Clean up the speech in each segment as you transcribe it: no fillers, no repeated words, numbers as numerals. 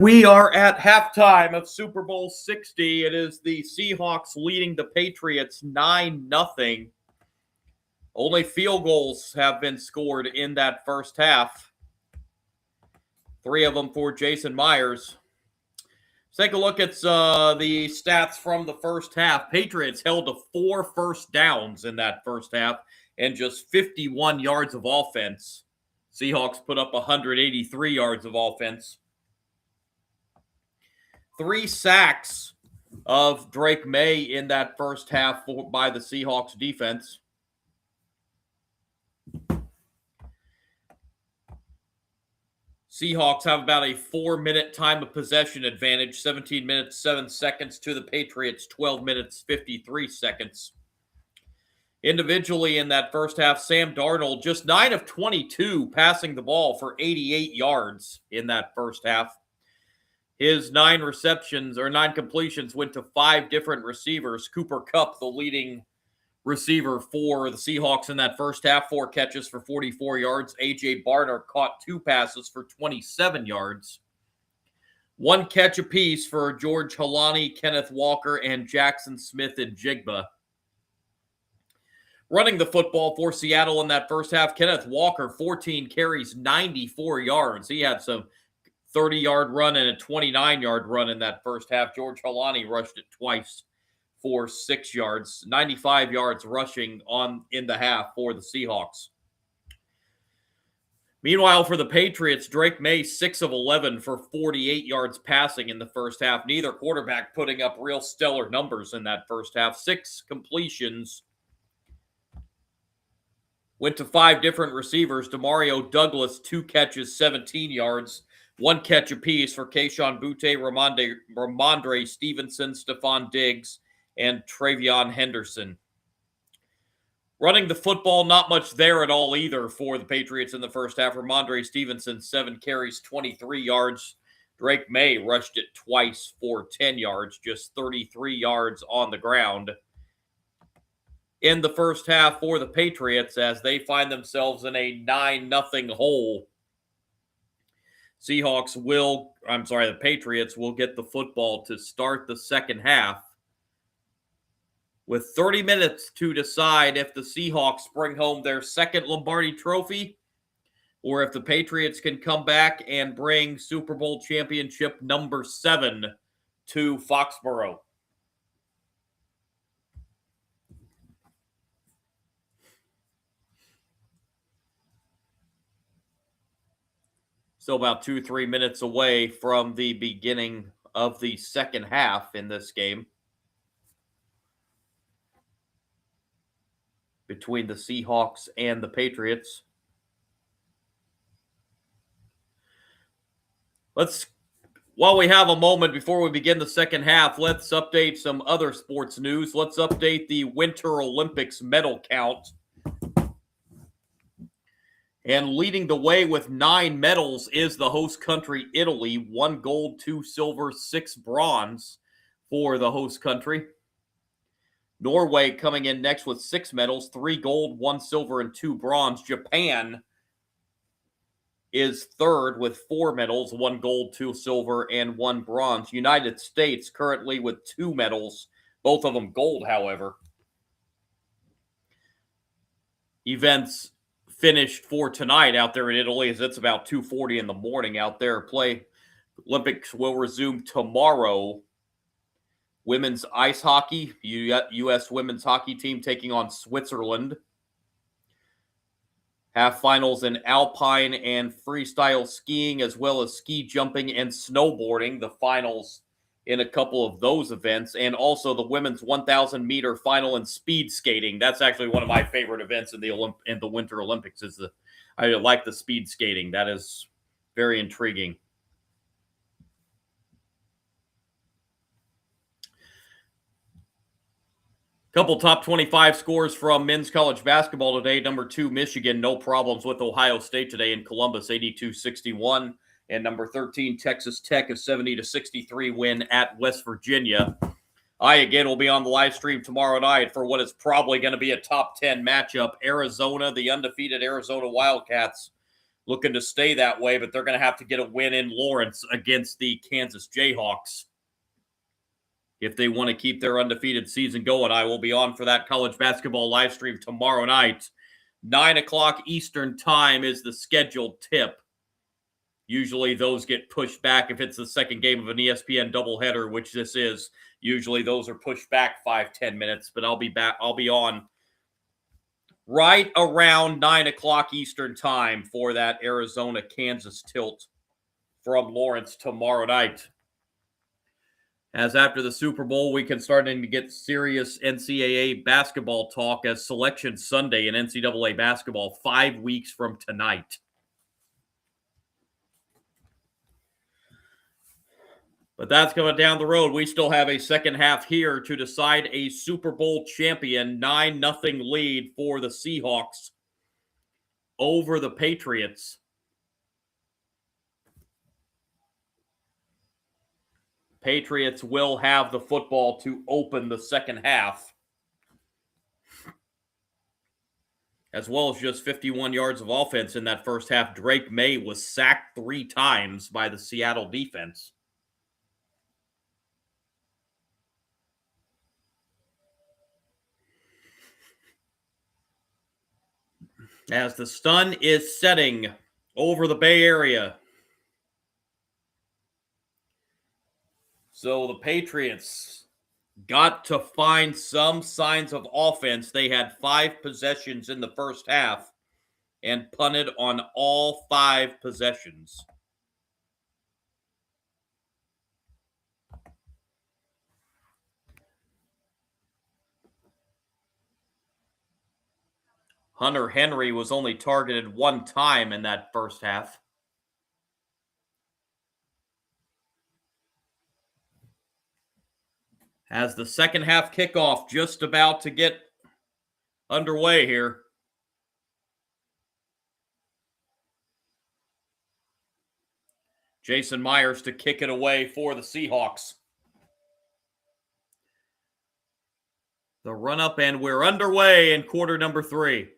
We are at halftime of Super Bowl 60. It is the Seahawks leading the Patriots 9-0. Only field goals have been scored in that first half. 3 of them for Jason Myers. Let's take a look at the stats from the first half. Patriots held to 4 first downs in that first half and just 51 yards of offense. Seahawks put up 183 yards of offense. 3 sacks of Drake May in that first half by the Seahawks defense. Seahawks have about a 4-minute time of possession advantage, 17 minutes, 7 seconds to the Patriots, 12 minutes, 53 seconds. Individually in that first half, Sam Darnold just 9 of 22 passing the ball for 88 yards in that first half. His 9 receptions or 9 completions went to 5 different receivers. Cooper Kupp, the leading receiver for the Seahawks in that first half, 4 catches for 44 yards. A.J. Barner caught 2 passes for 27 yards. 1 catch apiece for George Holani, Kenneth Walker, and Jackson Smith-Njigba. Running the football for Seattle in that first half, Kenneth Walker, 14 carries, 94 yards. He had some 30-yard run and a 29-yard run in that first half. George Holani rushed it twice for 6 yards, 95 yards rushing in the half for the Seahawks. Meanwhile, for the Patriots, Drake May, 6 of 11 for 48 yards passing in the first half. Neither quarterback putting up real stellar numbers in that first half. 6 completions went to 5 different receivers. Demario Douglas, 2 catches, 17 yards. 1 catch apiece for Kayshon Boutte, Ramondre Stevenson, Stephon Diggs, and Travion Henderson. Running the football, not much there at all either for the Patriots in the first half. Ramondre Stevenson, 7 carries, 23 yards. Drake May rushed it twice for 10 yards, just 33 yards on the ground in the first half for the Patriots as they find themselves in a 9-0 hole. The Patriots will get the football to start the second half with 30 minutes to decide if the Seahawks bring home their second Lombardi trophy or if the Patriots can come back and bring Super Bowl championship number 7 to Foxborough. Still about 2-3 minutes away from the beginning of the second half in this game between the Seahawks and the Patriots. While we have a moment before we begin the second half, let's update some other sports news. Let's update the Winter Olympics medal count. And leading the way with 9 medals is the host country, Italy. 1 gold, 2 silver, 6 bronze for the host country. Norway coming in next with 6 medals, 3 gold, 1 silver, and 2 bronze. Japan is third with 4 medals, 1 gold, 2 silver, and 1 bronze. United States currently with 2 medals, both of them gold, however. Events finished for tonight out there in Italy as it's about 2:40 in the morning out there. Olympics will resume tomorrow. Women's ice hockey, U.S. women's hockey team taking on Switzerland. Half finals in alpine and freestyle skiing, as well as ski jumping and snowboarding. The finals in a couple of those events, and also the women's 1,000-meter final in speed skating. That's actually one of my favorite events in the Winter Olympics. I like the speed skating. That is very intriguing. Couple top 25 scores from men's college basketball today. Number 2, Michigan, no problems with Ohio State today in Columbus, 82-61. And number 13, Texas Tech, a 70-63 win at West Virginia. I, again, will be on the live stream tomorrow night for what is probably going to be a top 10 matchup. Arizona, the undefeated Arizona Wildcats, looking to stay that way, but they're going to have to get a win in Lawrence against the Kansas Jayhawks if they want to keep their undefeated season going. I will be on for that college basketball live stream tomorrow night. 9 o'clock Eastern time is the scheduled tip. Usually those get pushed back if it's the second game of an ESPN doubleheader, which this is. Usually those are pushed back 5-10 minutes, but I'll be on right around 9 o'clock Eastern time for that Arizona-Kansas tilt from Lawrence tomorrow night. As after the Super Bowl, we can start to get serious NCAA basketball talk as Selection Sunday in NCAA basketball 5 weeks from tonight. But that's coming down the road. We still have a second half here to decide a Super Bowl champion. 9-0 lead for the Seahawks over the Patriots. Patriots will have the football to open the second half, as well as just 51 yards of offense in that first half. Drake May was sacked 3 times by the Seattle defense. As the sun is setting over the Bay Area. So the Patriots got to find some signs of offense. They had 5 possessions in the first half and punted on all 5 possessions. Hunter Henry was only targeted 1 time in that first half. As the second half kickoff just about to get underway here. Jason Myers to kick it away for the Seahawks. The run-up, and we're underway in quarter number 3.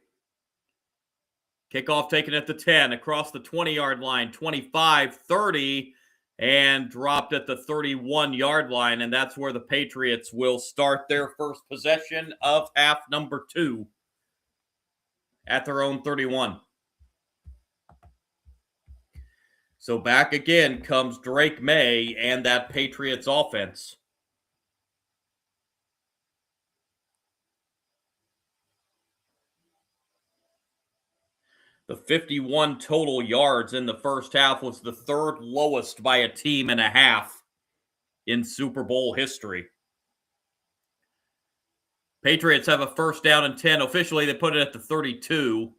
Kickoff taken at the 10, across the 20-yard line, 25, 30, and dropped at the 31-yard line, and that's where the Patriots will start their first possession of half number 2 at their own 31. So back again comes Drake May and that Patriots offense. The 51 total yards in the first half was the 3rd lowest by a team and a half in Super Bowl history. Patriots have a first down and 10. Officially, they put it at the 32.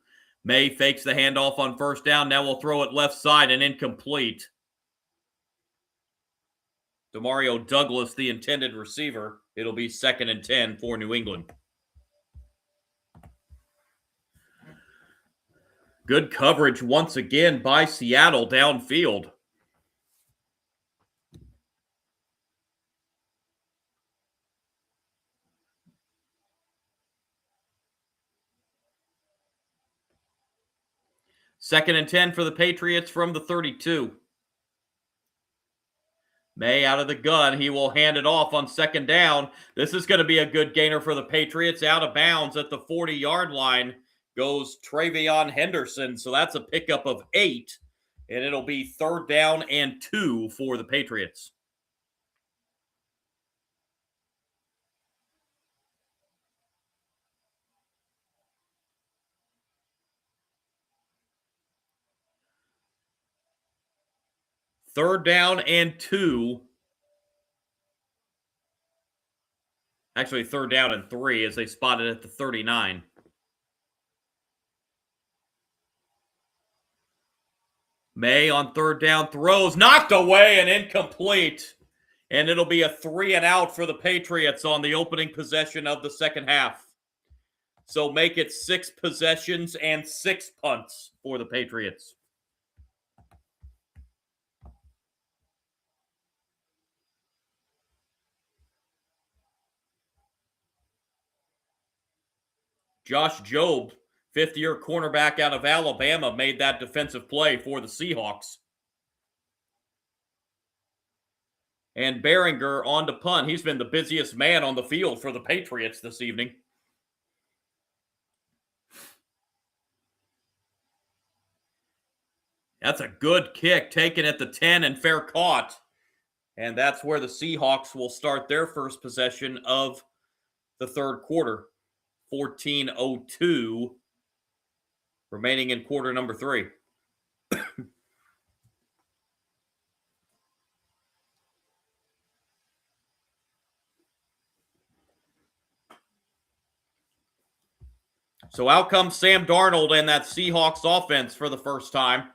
May fakes the handoff on first down. Now we'll throw it left side and incomplete. Demario Douglas, the intended receiver. It'll be 2nd and 10 for New England. Good coverage once again by Seattle downfield. Second and 10 for the Patriots from the 32. May out of the gun. He will hand it off on second down. This is going to be a good gainer for the Patriots. Out of bounds at the 40-yard line goes Travion Henderson. So that's a pickup of 8. And it'll be 3rd down and 2 for the Patriots. Third down and 2. Actually, 3rd down and 3 as they spotted at the 39. May on 3rd down throws, knocked away and incomplete. And it'll be a 3 and out for the Patriots on the opening possession of the second half. So make it 6 possessions and 6 punts for the Patriots. Josh Jobe Fifth-year cornerback out of Alabama made that defensive play for the Seahawks. And Behringer on to punt. He's been the busiest man on the field for the Patriots this evening. That's a good kick taken at the 10 and fair caught. And that's where the Seahawks will start their first possession of the third quarter. 14:02 remaining in quarter number 3. So out comes Sam Darnold and that Seahawks offense for the first time.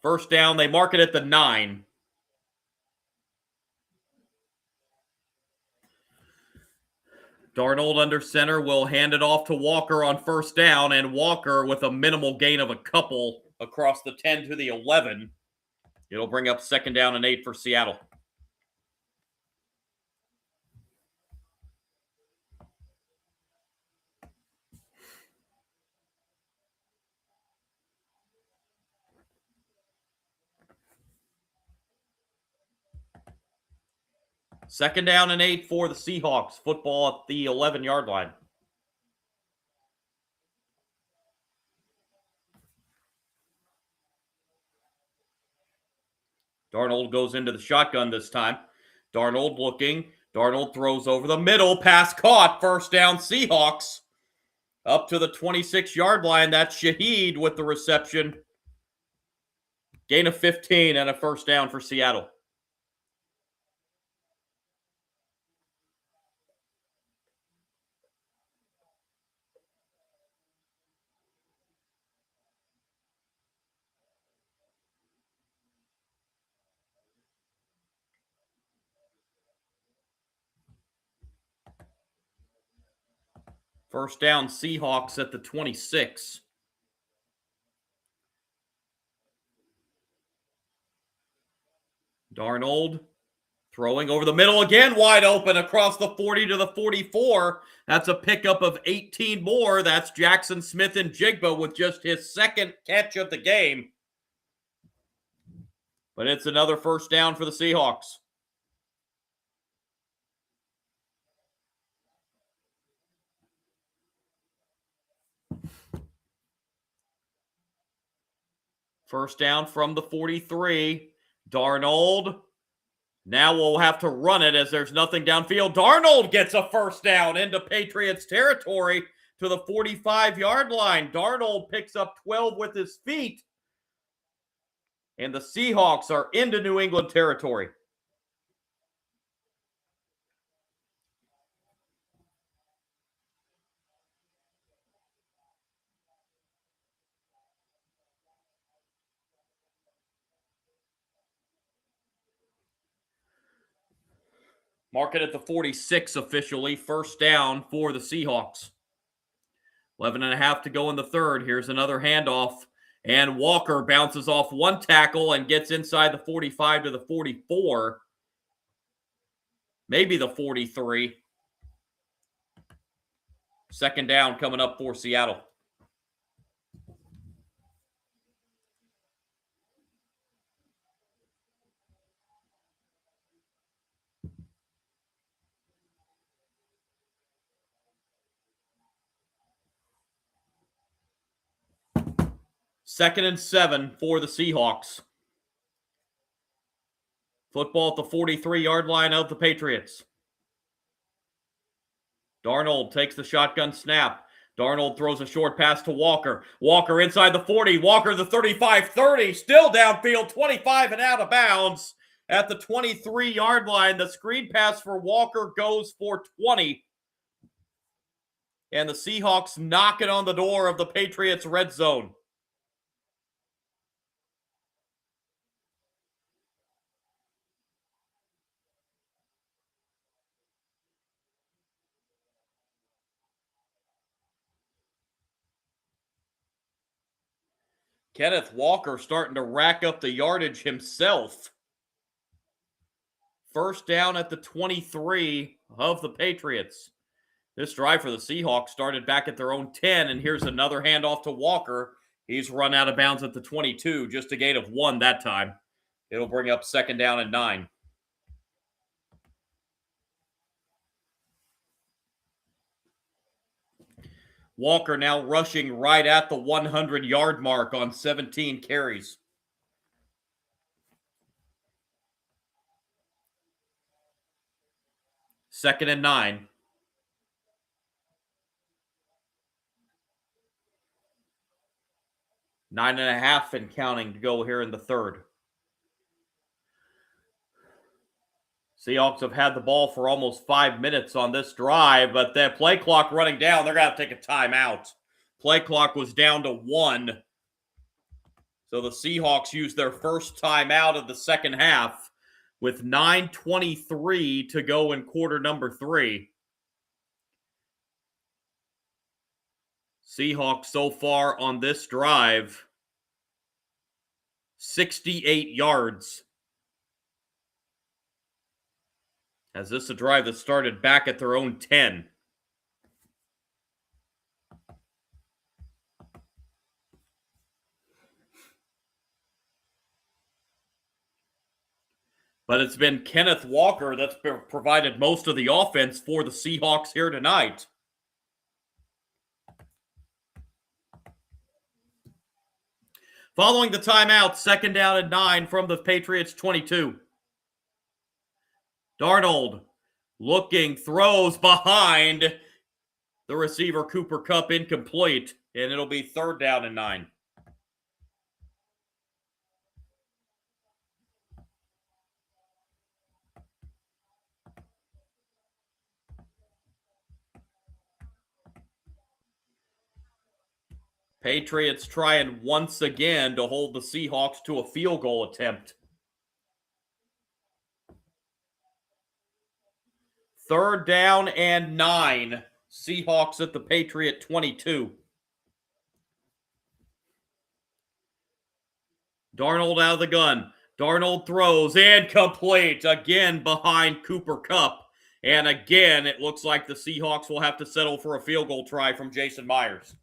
First down, they mark it at the 9. Darnold under center will hand it off to Walker on first down, and Walker with a minimal gain of a couple across the 10 to the 11. It'll bring up second down and 8 for Seattle. Second down and 8 for the Seahawks. Football at the 11-yard line. Darnold goes into the shotgun this time. Darnold looking. Darnold throws over the middle. Pass caught. First down Seahawks. Up to the 26-yard line. That's Shaheed with the reception. Gain of 15 and a first down for Seattle. First down Seahawks at the 26. Darnold throwing over the middle again, wide open across the 40 to the 44. That's a pickup of 18 more. That's Jackson Smith-Njigba with just his second catch of the game. But it's another first down for the Seahawks. First down from the 43. Darnold. Now we'll have to run it as there's nothing downfield. Darnold gets a first down into Patriots territory to the 45-yard line. Darnold picks up 12 with his feet. And the Seahawks are into New England territory. Mark it at the 46 officially. First down for the Seahawks. 11.5 to go in the third. Here's another handoff. And Walker bounces off one tackle and gets inside the 45 to the 44. Maybe the 43. Second down coming up for Seattle. Second and 7 for the Seahawks. Football at the 43-yard line of the Patriots. Darnold takes the shotgun snap. Darnold throws a short pass to Walker. Walker inside the 40. Walker the 35-30. Still downfield, 25 and out of bounds. At the 23-yard line, the screen pass for Walker goes for 20. And the Seahawks knock it on the door of the Patriots' red zone. Kenneth Walker starting to rack up the yardage himself. First down at the 23 of the Patriots. This drive for the Seahawks started back at their own 10, and here's another handoff to Walker. He's run out of bounds at the 22, just a gain of 1 that time. It'll bring up second down and 9. Walker now rushing right at the 100-yard mark on 17 carries. Second and 9. 9.5 and counting to go here in the third. Seahawks have had the ball for almost 5 minutes on this drive, but that play clock running down, they're going to take a timeout. Play clock was down to 1. So the Seahawks used their first timeout of the second half with 9:23 to go in quarter number 3. Seahawks so far on this drive, 68 yards. As this is a drive that started back at their own 10. But it's been Kenneth Walker that's provided most of the offense for the Seahawks here tonight. Following the timeout, second down and 9 from the Patriots 22. Darnold looking, throws behind the receiver Cooper Kupp, incomplete, and it'll be third down and 9. Patriots trying once again to hold the Seahawks to a field goal attempt. Third down and 9. Seahawks at the Patriot 22. Darnold out of the gun. Darnold throws, incomplete. Again behind Cooper Kupp. And again, it looks like the Seahawks will have to settle for a field goal try from Jason Myers.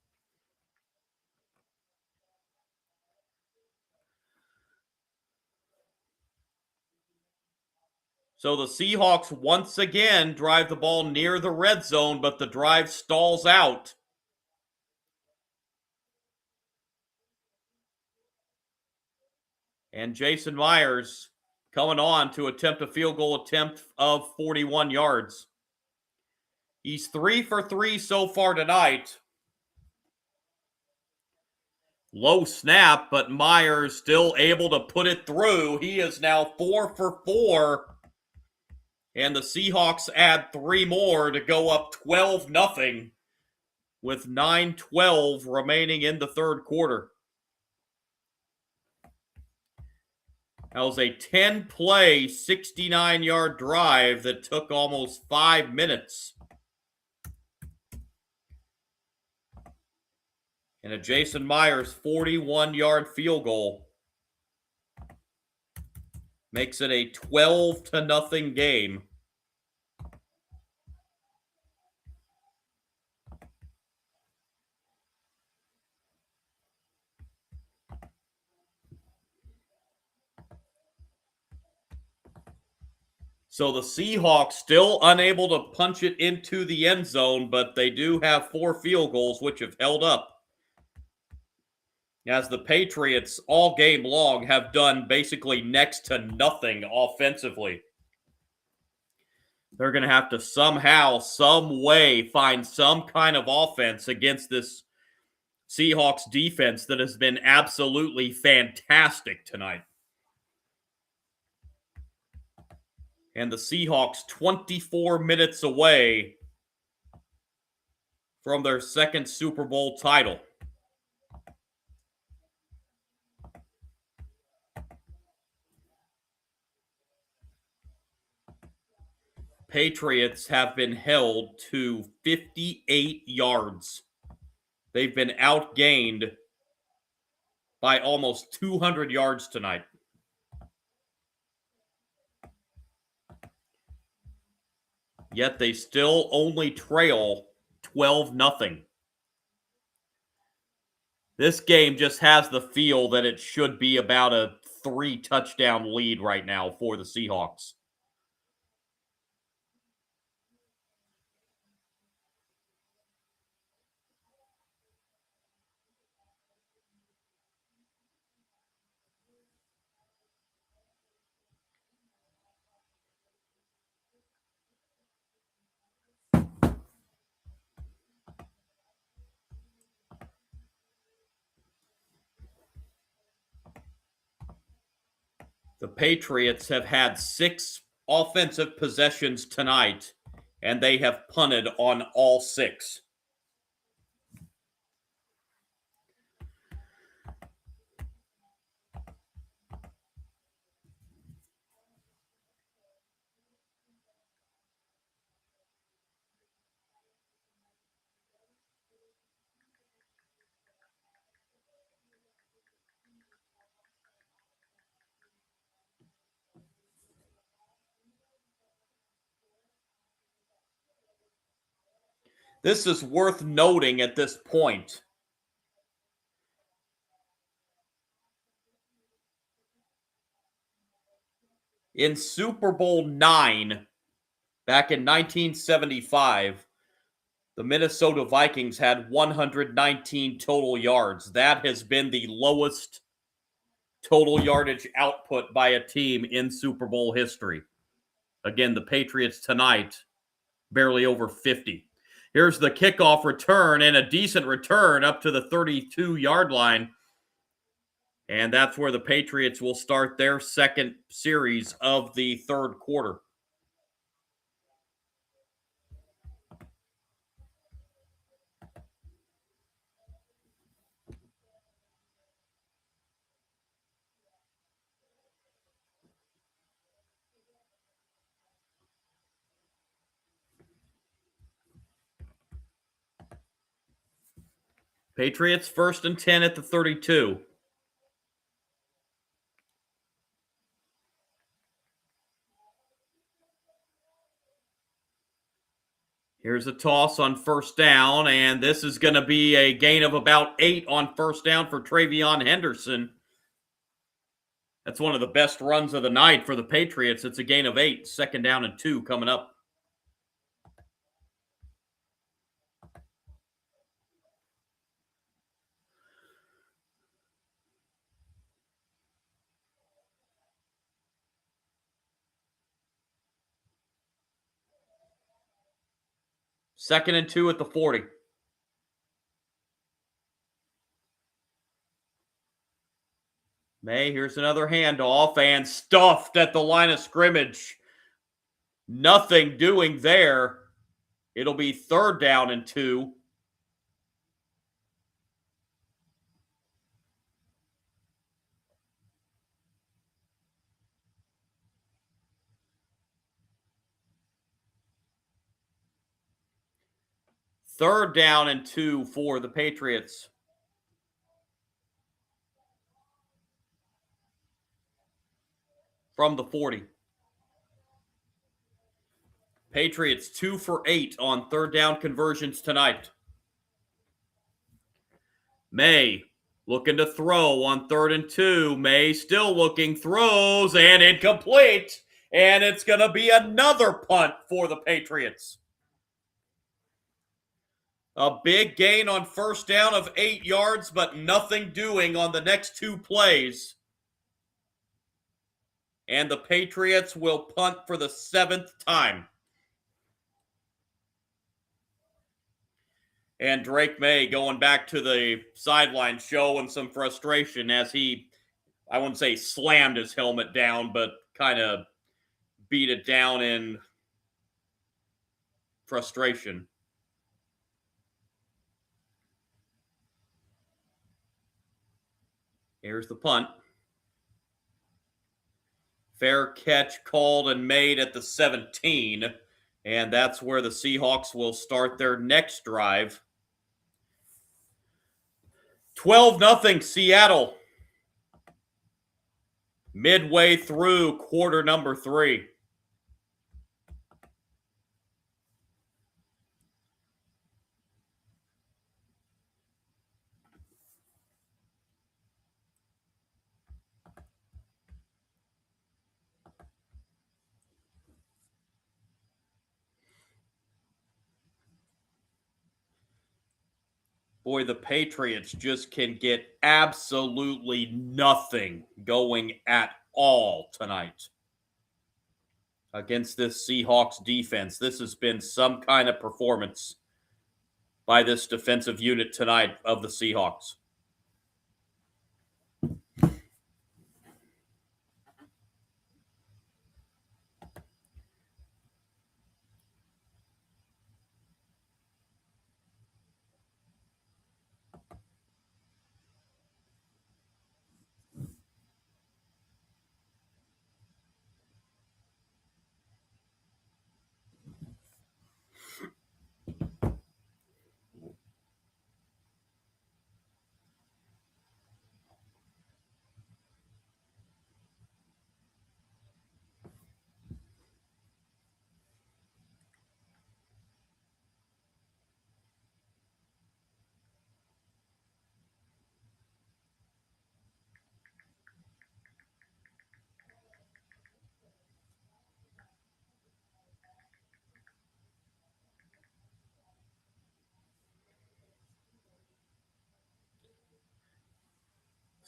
So the Seahawks once again drive the ball near the red zone, but the drive stalls out. And Jason Myers coming on to attempt a field goal attempt of 41 yards. He's 3 for 3 so far tonight. Low snap, but Myers still able to put it through. He is now 4 for 4. And the Seahawks add 3 more to go up 12-0 with 9:12 remaining in the third quarter. That was a 10-play, 69-yard drive that took almost 5 minutes. And a Jason Myers 41-yard field goal makes it a 12-0 game. So the Seahawks still unable to punch it into the end zone, but they do have 4 field goals, which have held up. As the Patriots all game long have done basically next to nothing offensively. They're going to have to somehow, some way find some kind of offense against this Seahawks defense that has been absolutely fantastic tonight. And the Seahawks 24 minutes away from their second Super Bowl title. Patriots have been held to 58 yards. They've been outgained by almost 200 yards tonight. yet they still only trail 12-0. This game just has the feel that it should be about a 3-touchdown lead right now for the Seahawks. The Patriots have had 6 offensive possessions tonight, and they have punted on all 6. This is worth noting at this point. In Super Bowl IX, back in 1975, the Minnesota Vikings had 119 total yards. That has been the lowest total yardage output by a team in Super Bowl history. Again, the Patriots tonight, barely over 50. Here's the kickoff return, and a decent return up to the 32-yard line. And that's where the Patriots will start their second series of the third quarter. Patriots 1st and 10 at the 32. Here's a toss on 1st down, and this is going to be a gain of about 8 on 1st down for Travion Henderson. That's one of the best runs of the night for the Patriots. It's a gain of 8, 2nd down and 2 coming up. Second and 2 at the 40. May, here's another handoff, and stuffed at the line of scrimmage. Nothing doing there. It'll be 3rd down and 2. Third down and 2 for the Patriots. From the 40. Patriots 2 for 8 on 3rd down conversions tonight. May looking to throw on 3rd and 2. May still looking, throws, and incomplete. And it's going to be another punt for the Patriots. A big gain on 1st down of 8 yards, but nothing doing on the next 2 plays. And the Patriots will punt for the 7th time. And Drake May going back to the sideline showing some frustration as he, I wouldn't say slammed his helmet down, but kind of beat it down in frustration. Here's the punt. Fair catch called and made at the 17. And that's where the Seahawks will start their next drive. 12-0 Seattle. Midway through quarter number 3. Boy, the Patriots just can get absolutely nothing going at all tonight against this Seahawks defense. This has been some kind of performance by this defensive unit tonight of the Seahawks.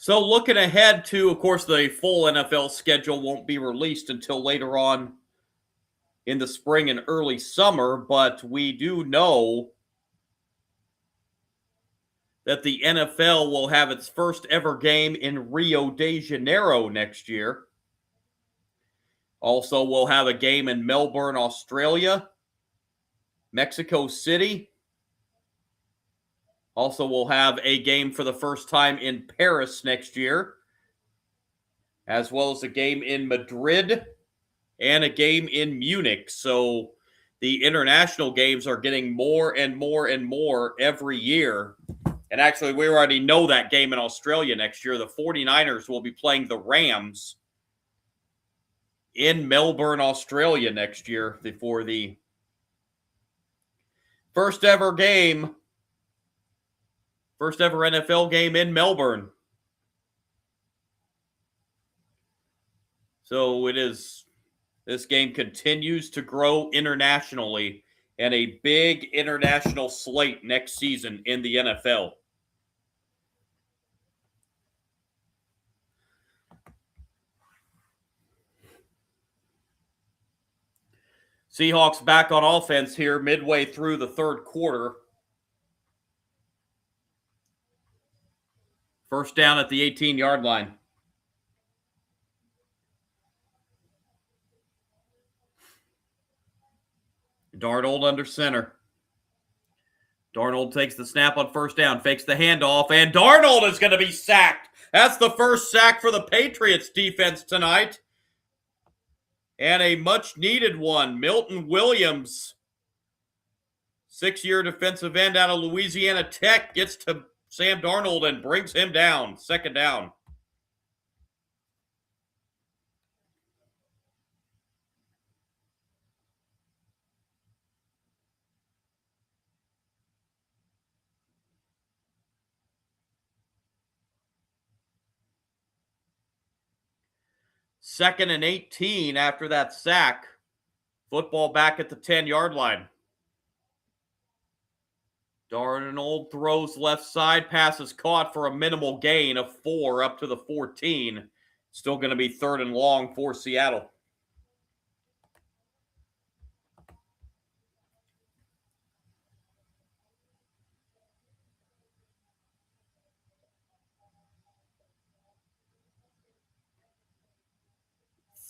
So looking ahead to, of course, the full NFL schedule won't be released until later on in the spring and early summer, but we do know that the NFL will have its first ever game in Rio de Janeiro next year. Also, we'll have a game in Melbourne, Australia, Mexico City. Also, we'll have a game for the first time in Paris next year, as well as a game in Madrid and a game in Munich. So the international games are getting more and more and more every year. And actually, we already know that game in Australia next year. The 49ers will be playing the Rams in Melbourne, Australia next year for the first ever NFL game in Melbourne. So this game continues to grow internationally, and a big international slate next season in the NFL. Seahawks back on offense here midway through the third quarter. First down at the 18-yard line. Darnold under center. Darnold takes the snap on first down, fakes the handoff, and Darnold is going to be sacked. That's the first sack for the Patriots defense tonight. And a much-needed one. Milton Williams, 6-year defensive end out of Louisiana Tech, gets to Sam Darnold and brings him down. Second down. Second and 18 after that sack. Football back at the 10-yard line. Darnold throws left side. Pass is caught for a minimal gain of 4 up to the 14. Still going to be third and long for Seattle.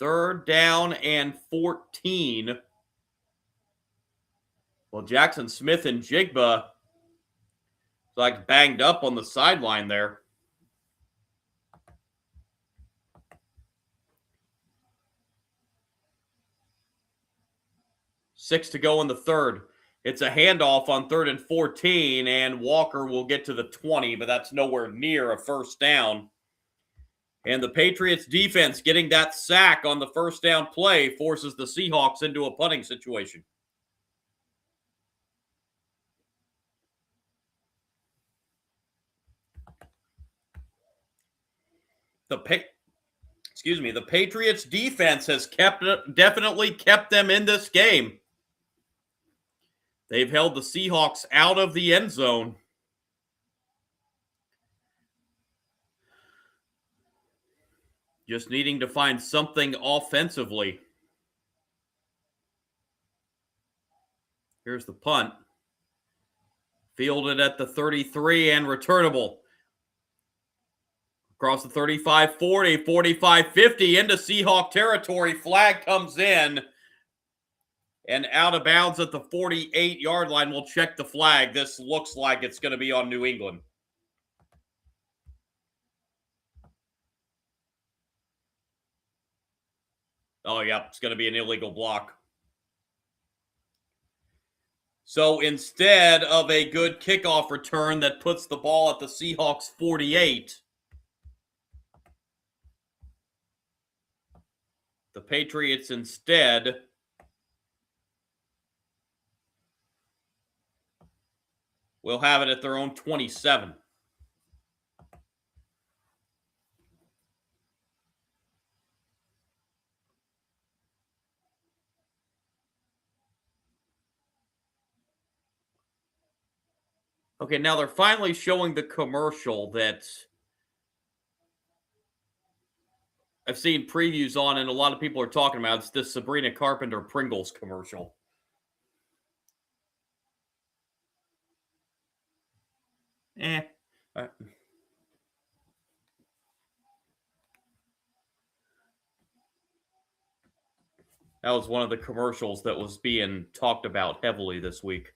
Third down and 14. Well, Jackson Smith and Jigba like banged up on the sideline there. Six to go in the third. It's a handoff on third and 14, and Walker will get to the 20, but that's nowhere near a first down. And the Patriots defense getting that sack on the first down play forces the Seahawks into a punting situation. The Patriots defense has definitely kept them in this game. They've held the Seahawks out of the end zone. Just needing to find something offensively. Here's the punt. Fielded at the 33 and returnable. Across the 35-40, 45-50 into Seahawk territory. Flag comes in and out of bounds at the 48-yard line. We'll check the flag. This looks like it's going to be on New England. Oh, yeah, it's going to be an illegal block. So instead of a good kickoff return that puts the ball at the Seahawks 48, the Patriots instead will have it at their own 27. Okay, now they're finally showing the commercial that I've seen previews on and a lot of people are talking about. It's this Sabrina Carpenter Pringles commercial. That was one of the commercials that was being talked about heavily this week.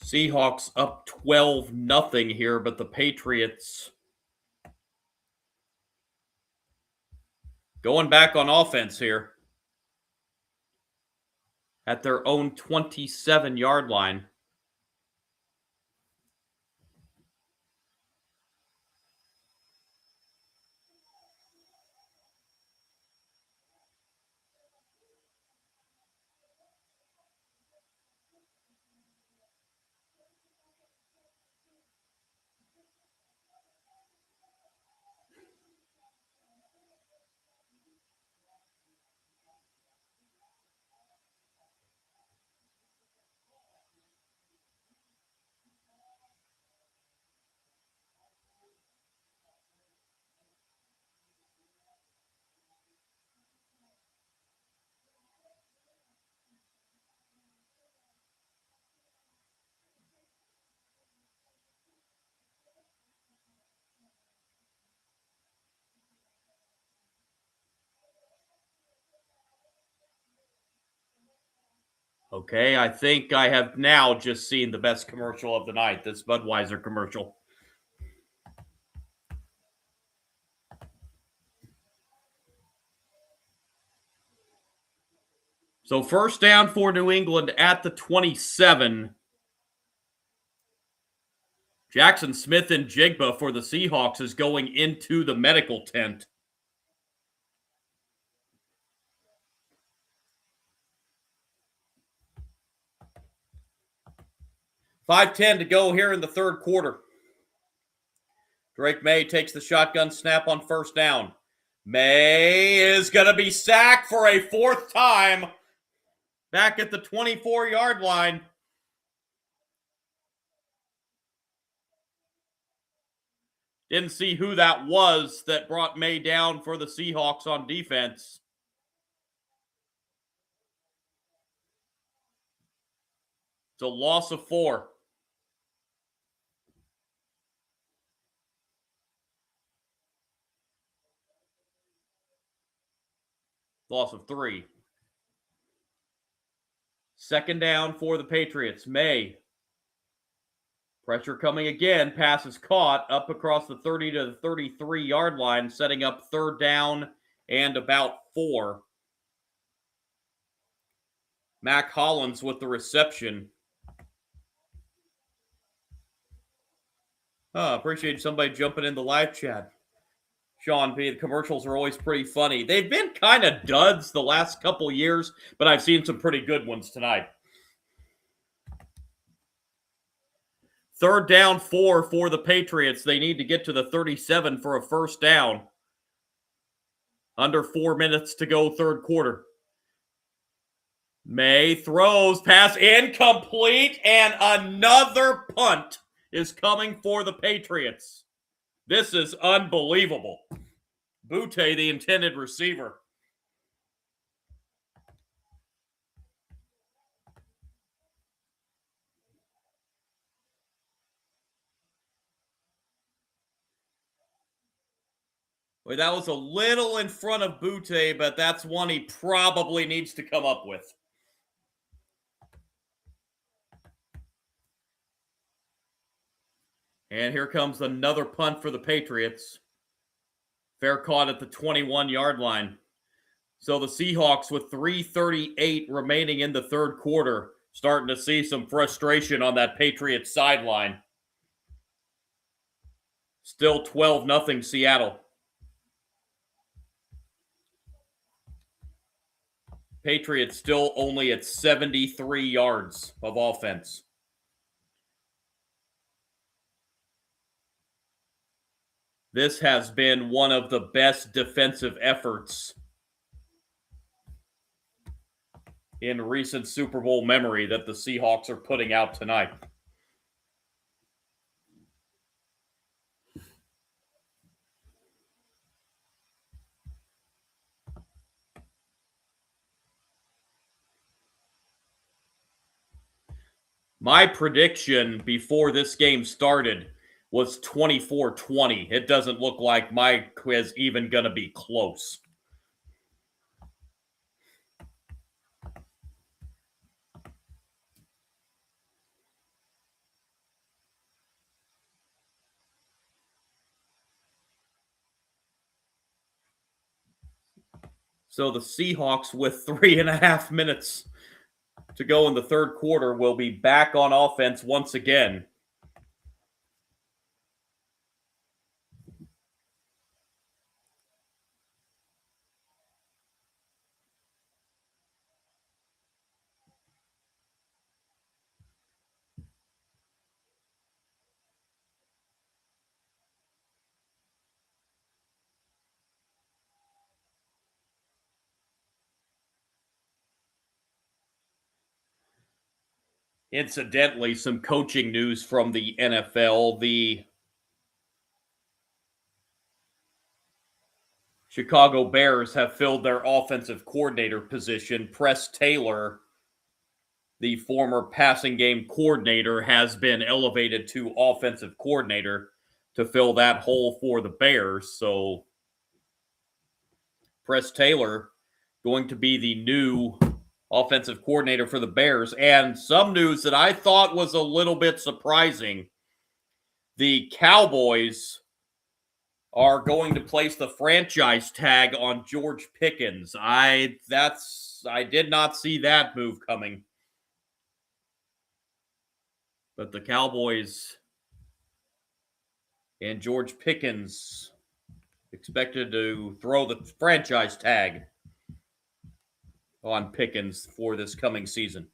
Seahawks up 12-0 here, but the Patriots going back on offense here at their own 27-yard line. Okay, I think I have now just seen the best commercial of the night, this Budweiser commercial. So first down for New England at the 27. Jackson Smith and Jigba for the Seahawks is going into the medical tent. .5:10 to go here in the third quarter. Drake May takes the shotgun snap on first down. May is going to be sacked for a fourth time back at the 24-yard line. Didn't see who that was that brought May down for the Seahawks on defense. It's a loss of 4. Loss of 3. Second down for the Patriots. May. Pressure coming again. Pass is caught up across the 30 to the 33-yard line, setting up third down and about 4. Mac Hollins with the reception. Appreciate somebody jumping in the live chat. Sean P., the commercials are always pretty funny. They've been kind of duds the last couple years, but I've seen some pretty good ones tonight. Third down 4 for the Patriots. They need to get to the 37 for a first down. Under 4 minutes to go, third quarter. May throws, pass incomplete, and another punt is coming for the Patriots. This is unbelievable. Butte, the intended receiver. Well, that was a little in front of Butte, but that's one he probably needs to come up with. And here comes another punt for the Patriots. Fair caught at the 21-yard line. So the Seahawks, with 3:38 remaining in the third quarter, starting to see some frustration on that Patriots sideline. Still 12-0 Seattle. Patriots still only at 73 yards of offense. This has been one of the best defensive efforts in recent Super Bowl memory that the Seahawks are putting out tonight. My prediction before this game started was 24-20. It doesn't look like my quiz even going to be close. So the Seahawks, with 3.5 minutes to go in the third quarter, will be back on offense once again. Incidentally, some coaching news from the NFL. The Chicago Bears have filled their offensive coordinator position. Press Taylor, the former passing game coordinator, has been elevated to offensive coordinator to fill that hole for the Bears. So Press Taylor going to be the new offensive coordinator for the Bears. And some news that I thought was a little bit surprising. The Cowboys are going to place the franchise tag on George Pickens. I did not see that move coming. But the Cowboys and George Pickens expected to throw the franchise tag on Pickens for this coming season.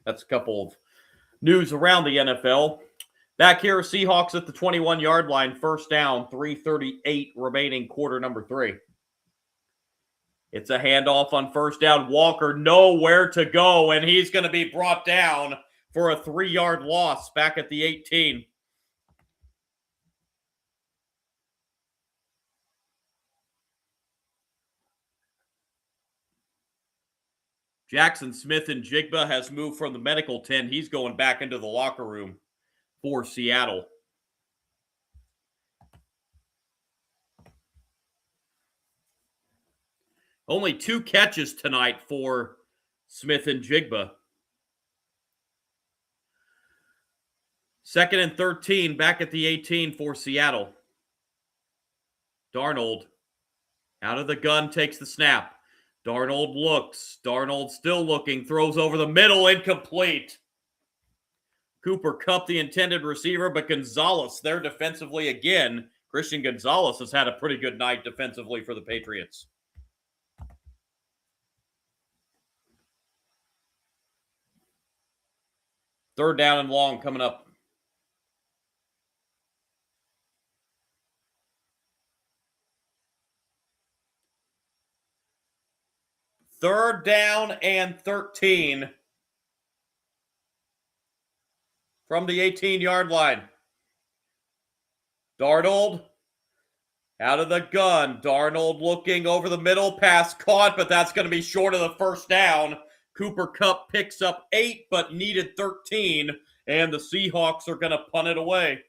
That's a couple of news around the NFL. Back here, Seahawks at the 21-yard line, first down, 3:38 remaining, quarter number 3. It's a handoff on first down. Walker nowhere to go, and he's going to be brought down for a 3-yard loss back at the 18. Jackson Smith-Njigba has moved from the medical tent. He's going back into the locker room for Seattle. Only 2 catches tonight for Smith-Njigba. Second and 13, back at the 18 for Seattle. Darnold out of the gun, takes the snap. Darnold looks. Darnold still looking, throws over the middle, incomplete. Cooper Kupp, the intended receiver, but Gonzalez there defensively again. Christian Gonzalez has had a pretty good night defensively for the Patriots. Third down and long coming up. 3rd down and 13 from the 18-yard line. Darnold out of the gun. Darnold looking over the middle. Pass caught, but that's going to be short of the 1st down. Cooper Kupp picks up 8, but needed 13, and the Seahawks are going to punt it away.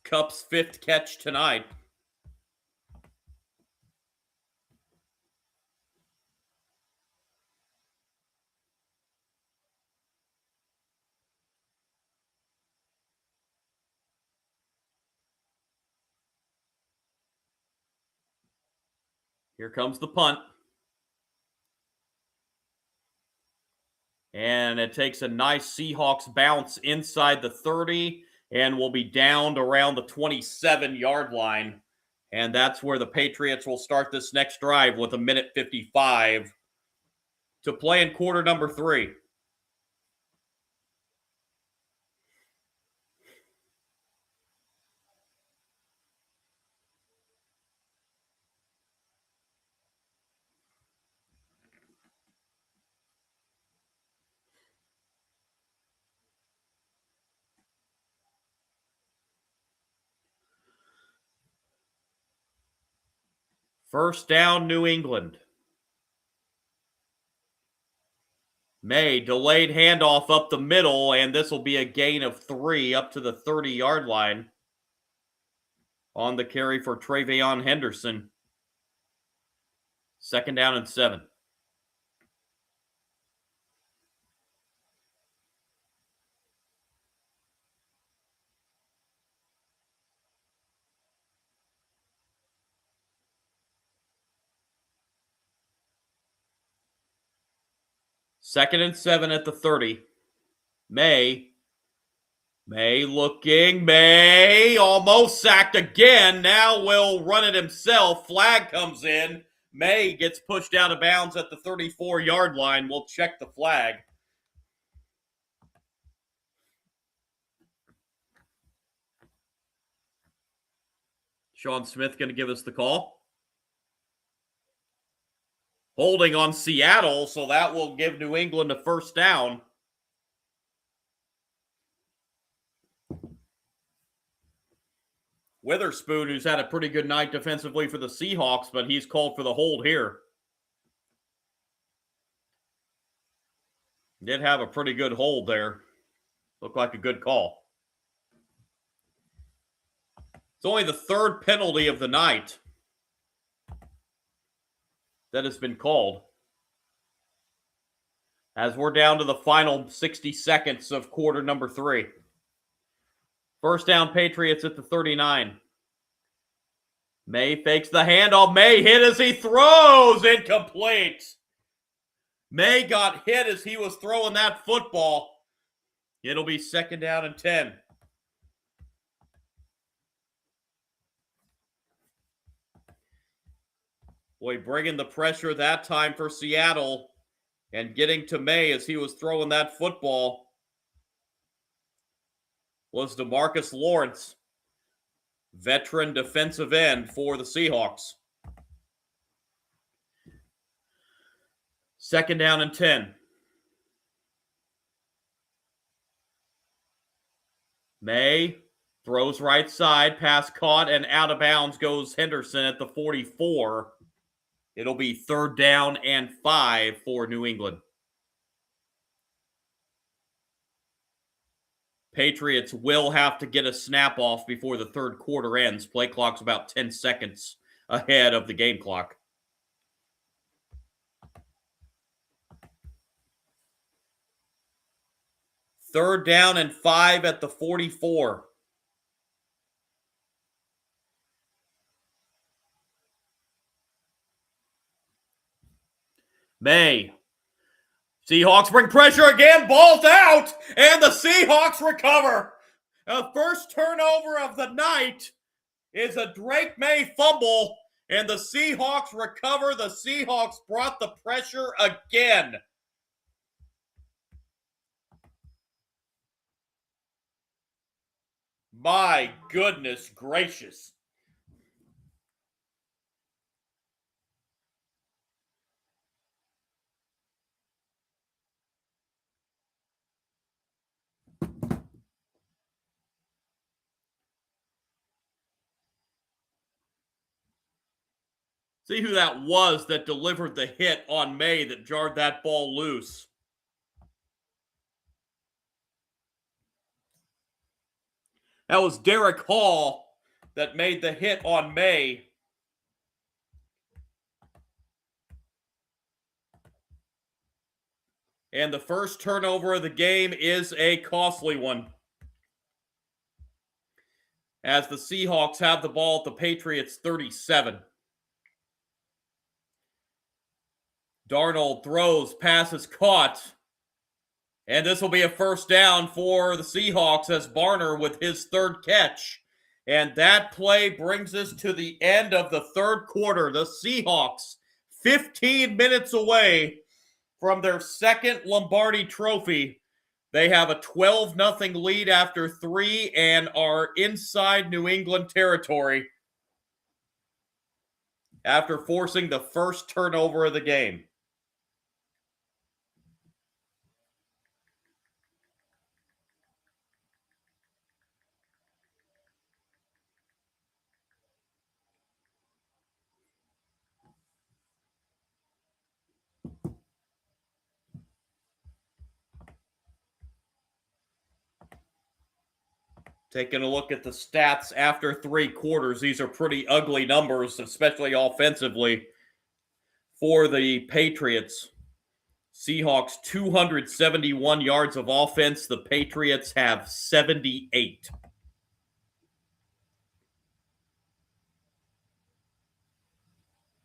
Kupp's 5th catch tonight. Here comes the punt. And it takes a nice Seahawks bounce inside the 30 and will be downed around the 27-yard line. And that's where the Patriots will start this next drive with 1:55 to play in quarter number 3. First down, New England. May, delayed handoff up the middle, and this will be a gain of 3 up to the 30-yard line on the carry for Travion Henderson. 2nd down and 7. Second and 7 at the 30. May looking. May almost sacked again. Now will run it himself. Flag comes in. May gets pushed out of bounds at the 34-yard line. We'll check the flag. Sean Smith going to give us the call. Holding on Seattle, so that will give New England a 1st down. Witherspoon, who's had a pretty good night defensively for the Seahawks, but he's called for the hold here. Did have a pretty good hold there. Looked like a good call. It's only the 3rd penalty of the night that has been called. As we're down to the final 60 seconds of quarter number 3. First down, Patriots at the 39. May fakes the handoff. May hit as he throws. Incomplete. May got hit as he was throwing that football. It'll be 2nd down and 10. Boy, bringing the pressure that time for Seattle and getting to May as he was throwing that football was DeMarcus Lawrence, veteran defensive end for the Seahawks. 2nd down and 10. May throws right side, pass caught, and out of bounds goes Henderson at the 44. It'll be 3rd down and 5 for New England. Patriots will have to get a snap off before the 3rd quarter ends. Play clock's about 10 seconds ahead of the game clock. Third down and 5 at the 44. May. Seahawks bring pressure again. Ball's out. And the Seahawks recover. The first turnover of the night is a Drake May fumble. And the Seahawks recover. The Seahawks brought the pressure again. My goodness gracious. See who that was that delivered the hit on May that jarred that ball loose. That was Derek Hall that made the hit on May. And the first turnover of the game is a costly one, as the Seahawks have the ball at the Patriots 37. Darnold throws, pass is caught. And this will be a first down for the Seahawks as Barner with his third catch. And that play brings us to the end of the third quarter. The Seahawks, 15 minutes away from their second Lombardi trophy. They have a 12-0 lead after 3 and are inside New England territory after forcing the first turnover of the game. Taking a look at the stats after 3 quarters, these are pretty ugly numbers, especially offensively for the Patriots. Seahawks 271 yards of offense. The Patriots have 78.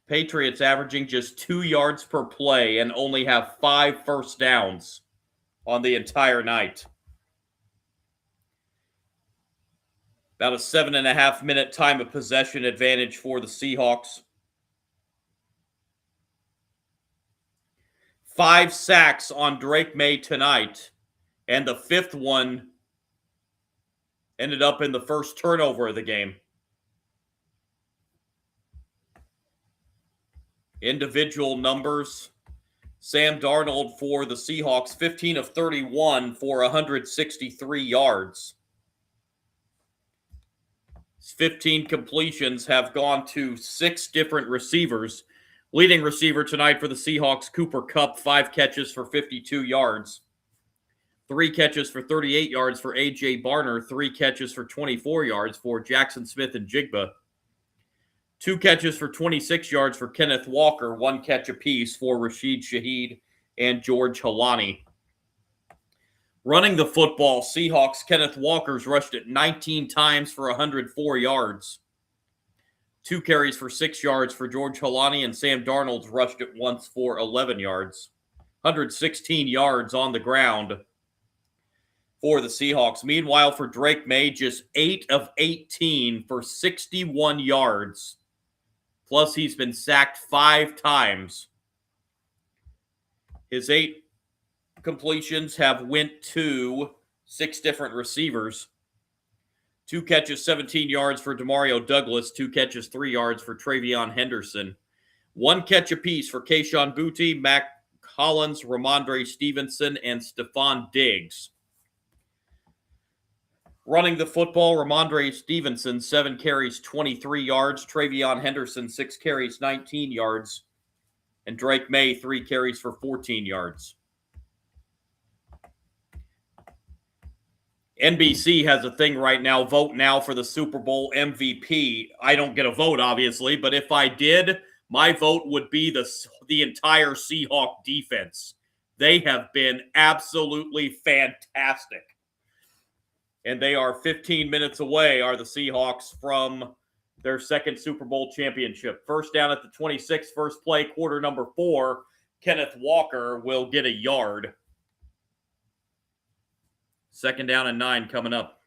Patriots averaging just 2 yards per play and only have 5 first downs on the entire night. About a 7.5 minute time of possession advantage for the Seahawks. 5 sacks on Drake May tonight, and the 5th one ended up in the first turnover of the game. Individual numbers. Sam Darnold for the Seahawks, 15 of 31 for 163 yards. 15 completions have gone to 6 different receivers. Leading receiver tonight for the Seahawks, Cooper Kupp, 5 catches for 52 yards. 3 catches for 38 yards for A.J. Barner. 3 catches for 24 yards for Jackson Smith-Njigba. 2 catches for 26 yards for Kenneth Walker. 1 catch apiece for Rashid Shaheed and George Halani. Running the football, Seahawks, Kenneth Walker's rushed it 19 times for 104 yards. 2 carries for 6 yards for George Halani, and Sam Darnold's rushed it once for 11 yards. 116 yards on the ground for the Seahawks. Meanwhile, for Drake May, just 8 of 18 for 61 yards. Plus, he's been sacked 5 times. His 8 completions have went to 6 different receivers. 2 catches, 17 yards for Demario Douglas. 2 catches, 3 yards for Travion Henderson. 1 catch apiece for Kayshon Boutte, Mac Hollins, Ramondre Stevenson, and Stephon Diggs. Running the football, Ramondre Stevenson, 7 carries, 23 yards. Travion Henderson, 6 carries, 19 yards. And Drake May, 3 carries for 14 yards. NBC has a thing right now, vote now for the Super Bowl MVP. I don't get a vote, obviously, but if I did, my vote would be the entire Seahawk defense. They have been absolutely fantastic. And they are 15 minutes away, are the Seahawks, from their second Super Bowl championship. First down at the 26th, first play, quarter number 4. Kenneth Walker will get a yard. Second down and 9 coming up.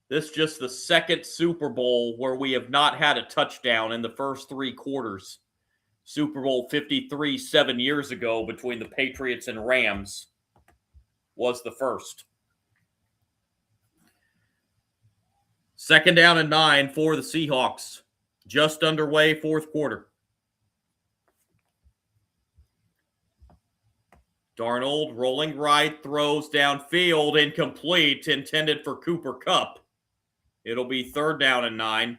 This is just the second Super Bowl where we have not had a touchdown in the first 3 quarters. Super Bowl 53 7 years ago between the Patriots and Rams was the first. 2nd down and 9 for the Seahawks. Just underway, fourth quarter. Darnold rolling right, throws downfield, incomplete, intended for Cooper Kupp. It'll be 3rd down and 9.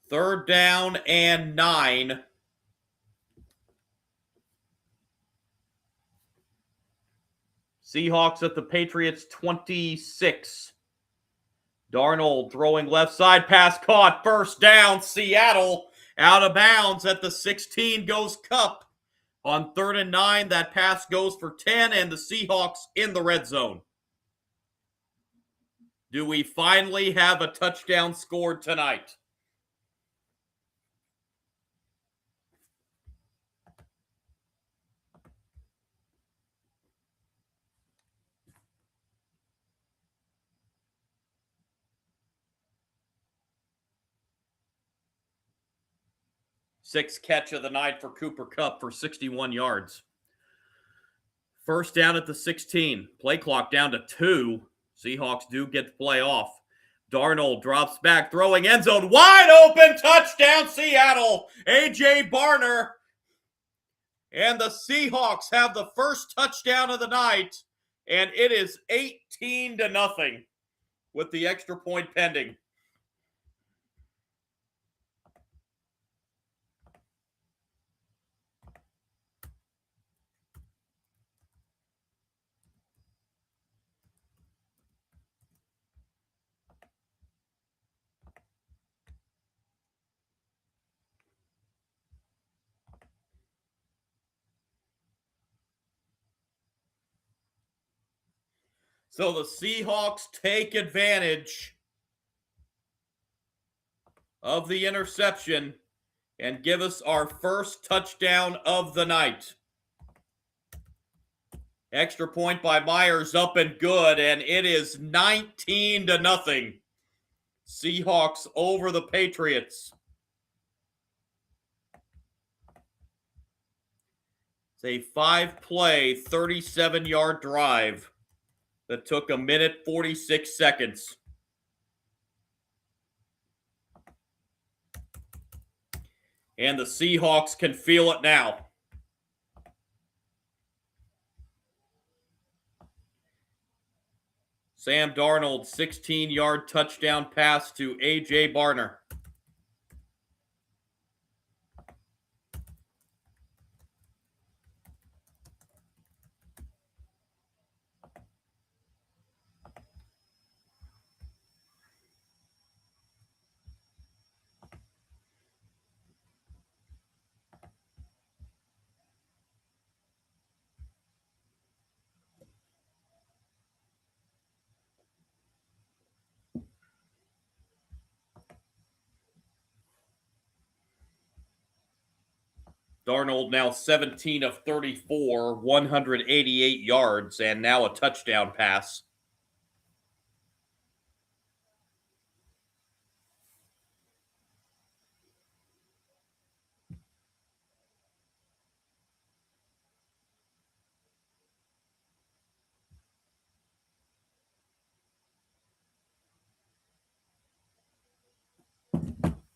Third down and 9. Seahawks at the Patriots 26. Darnold throwing left side, pass caught, 1st down, Seattle. Out of bounds at the 16 goes Kupp. On 3rd and 9, that pass goes for 10, and the Seahawks in the red zone. Do we finally have a touchdown scored tonight? Sixth catch of the night for Cooper Kupp for 61 yards. 1st down at the 16. Play clock down to 2. Seahawks do get the play off. Darnold drops back, throwing end zone, wide open, touchdown Seattle. A.J. Barner. And the Seahawks have the first touchdown of the night, and it is 18-0 with the extra point pending. So the Seahawks take advantage of the interception and give us our first touchdown of the night. Extra point by Myers up and good, and it is 19-0. Seahawks over the Patriots. It's a 5-play, 37-yard drive that took 1 minute 46 seconds. And the Seahawks can feel it now. Sam Darnold, 16-yard touchdown pass to A.J. Barner. Darnold now 17 of 34, 188 yards, and now a touchdown pass.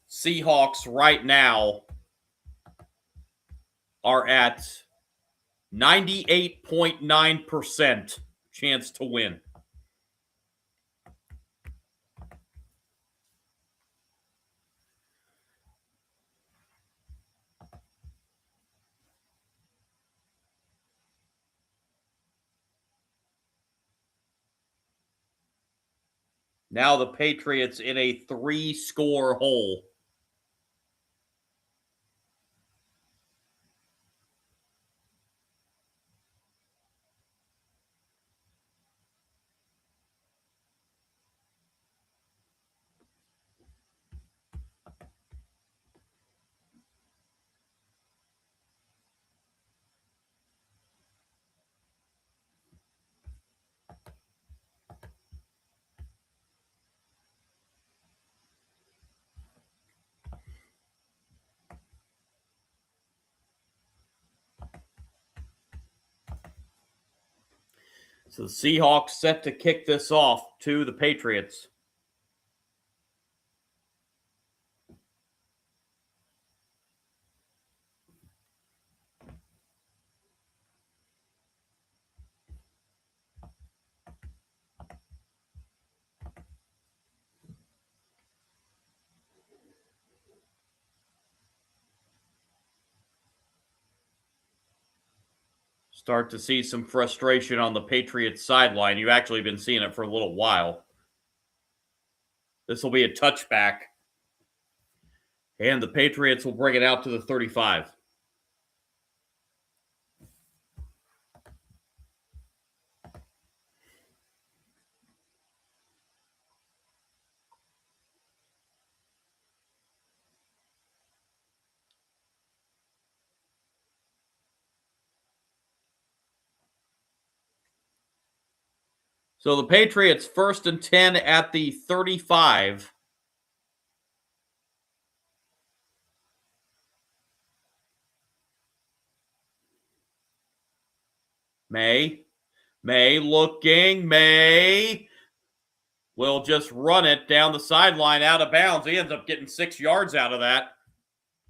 Seahawks right now are at 98.9% chance to win. Now the Patriots in a 3-score hole. So the Seahawks set to kick this off to the Patriots. Start to see some frustration on the Patriots sideline. You've actually been seeing it for a little while. This will be a touchback. And the Patriots will bring it out to the 35. So the Patriots 1st and 10 at the 35. May looking. May will just run it down the sideline out of bounds. He ends up getting 6 yards out of that.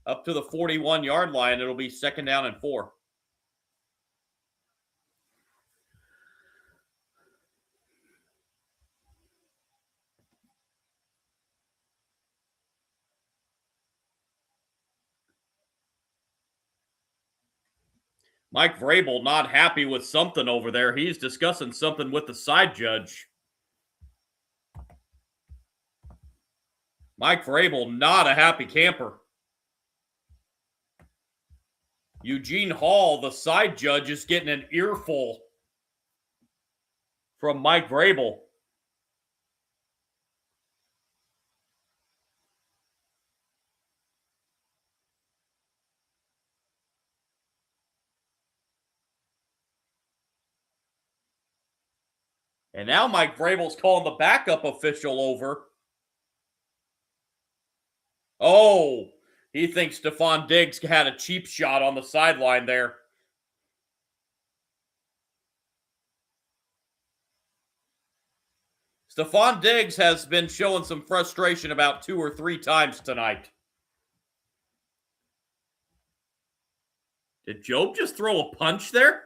Up to the 41-yard line. It'll be 2nd down and 4. Mike Vrabel not happy with something over there. He's discussing something with the side judge. Mike Vrabel not a happy camper. Eugene Hall, the side judge, is getting an earful from Mike Vrabel. And now Mike Vrabel's calling the backup official over. Oh, he thinks Stephon Diggs had a cheap shot on the sideline there. Stephon Diggs has been showing some frustration about 2 or 3 times tonight. Did Job just throw a punch there?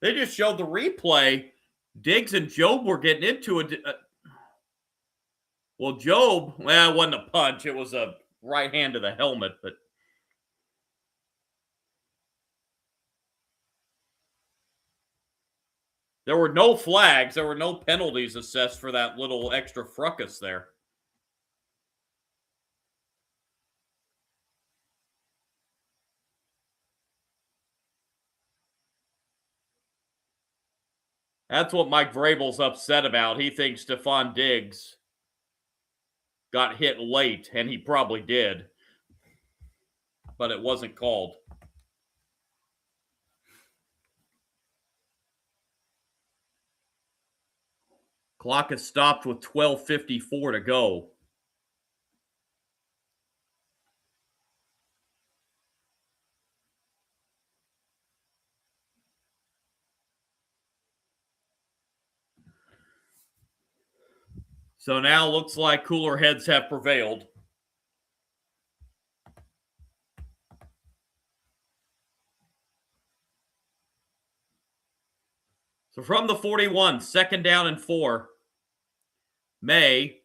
They just showed the replay. Diggs and Job were getting into it. Well, Job, well, it wasn't a punch. It was a right hand to the helmet, but there were no flags. There were no penalties assessed for that little extra fracas there. That's what Mike Vrabel's upset about. He thinks Stephon Diggs got hit late, and he probably did, but it wasn't called. Clock is stopped with 12:54 to go. So now looks like cooler heads have prevailed. So from the 41, 2nd down and 4. May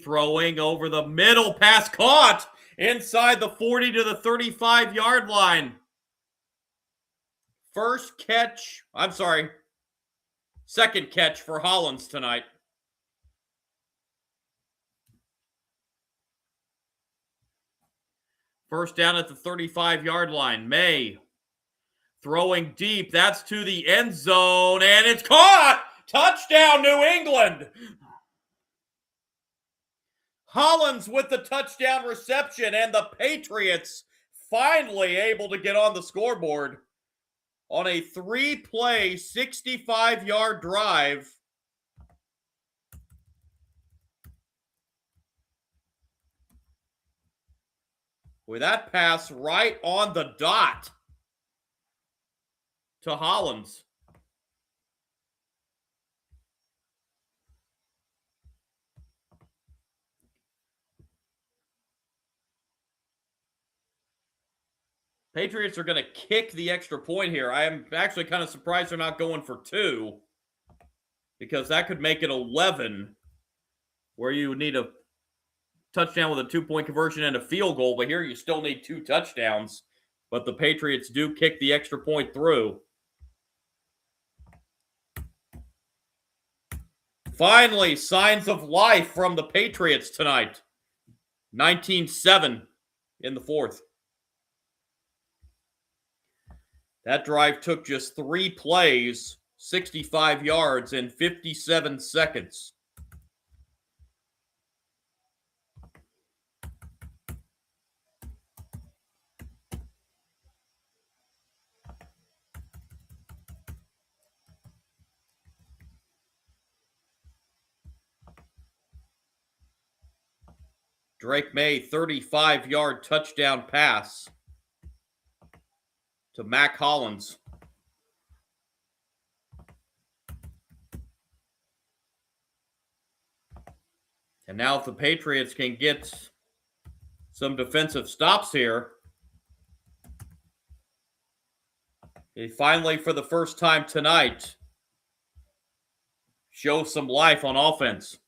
throwing over the middle, pass caught inside the 40 to the 35-yard line. Second catch for Hollins tonight. First down at the 35-yard line. May throwing deep. That's to the end zone, and it's caught! Touchdown, New England! Hollins with the touchdown reception, and the Patriots finally able to get on the scoreboard on a 3-play, 65-yard drive. With that pass right on the dot to Hollins. Patriots are going to kick the extra point here. I am actually kind of surprised they're not going for 2, because that could make it 11, where you would need a touchdown with a 2-point conversion and a field goal. But here you still need 2 touchdowns. But the Patriots do kick the extra point through. Finally, signs of life from the Patriots tonight. 19-7 in the fourth. That drive took just 3 plays, 65 yards, and 57 seconds. Drake May, 35-yard touchdown pass to Mac Hollins. And now if the Patriots can get some defensive stops here, they finally, for the first time tonight, show some life on offense.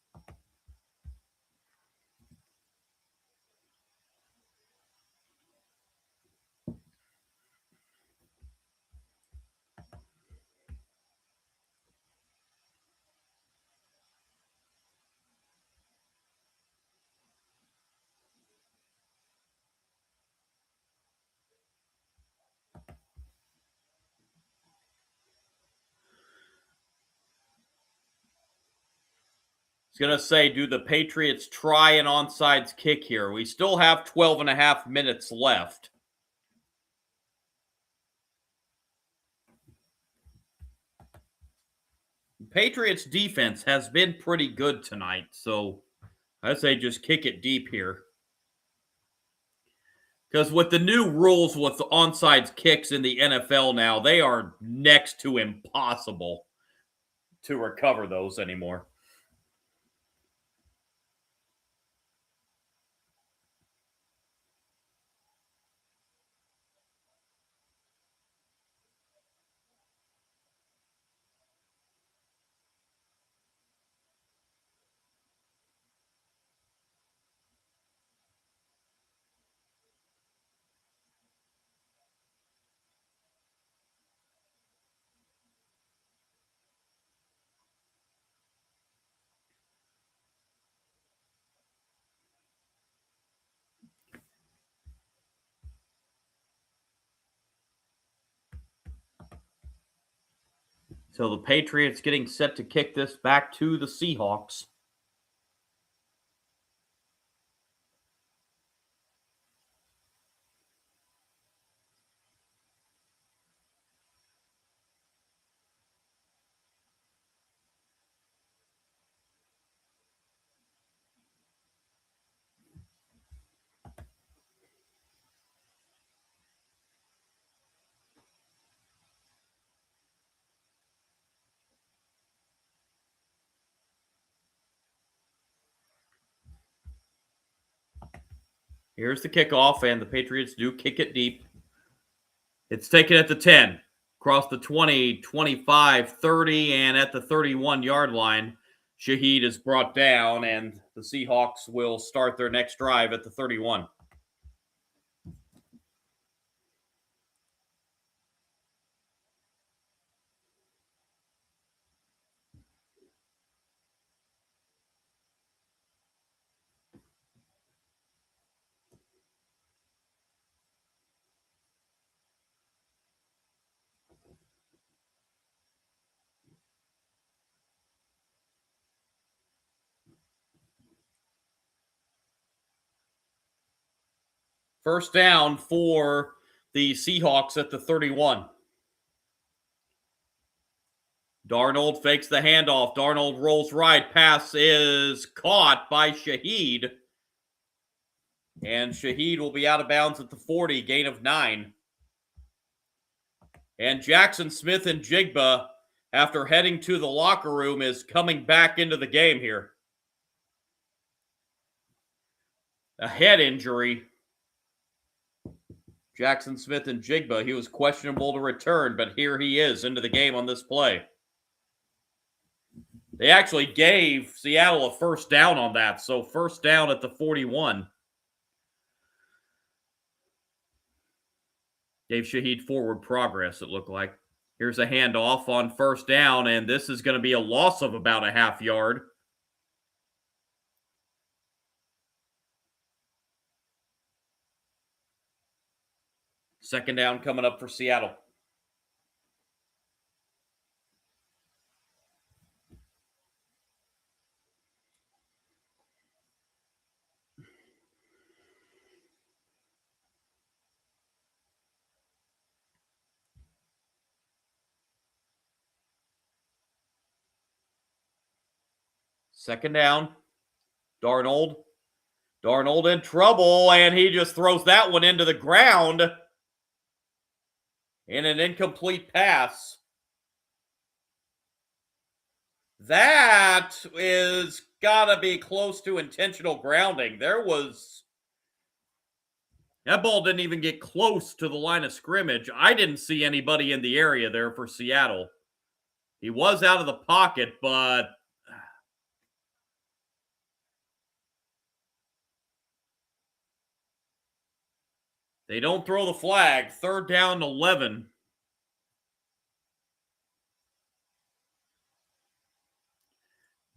Going to say, do the Patriots try an onside kick here? We still have 12 and a half minutes left. The Patriots defense has been pretty good tonight, so I'd say just kick it deep here. Because with the new rules with the onside kicks in the NFL now, they are next to impossible to recover those anymore. So the Patriots getting set to kick this back to the Seahawks. Here's the kickoff, and the Patriots do kick it deep. It's taken at the 10, across the 20, 25, 30, and at the 31-yard line. Shaheed is brought down, and the Seahawks will start their next drive at the 31. First down for the Seahawks at the 31. Darnold fakes the handoff. Darnold rolls right. Pass is caught by Shaheed. And Shaheed will be out of bounds at the 40, gain of 9. And Jackson Smith and Jigba, after heading to the locker room, is coming back into the game here. A head injury. Jackson Smith and Jigba. He was questionable to return, but here he is into the game on this play. They actually gave Seattle a first down on that, so first down at the 41. Gave Shaheed forward progress, it looked like. Here's a handoff on first down, and this is going to be a loss of about a half yard. Second down coming up for Seattle. Second down. Darnold in trouble, and he just throws that one into the ground in an incomplete pass. That is gotta be close to intentional grounding. That ball didn't even get close to the line of scrimmage. I didn't see anybody in the area there for Seattle. He was out of the pocket, but they don't throw the flag. Third down, 11.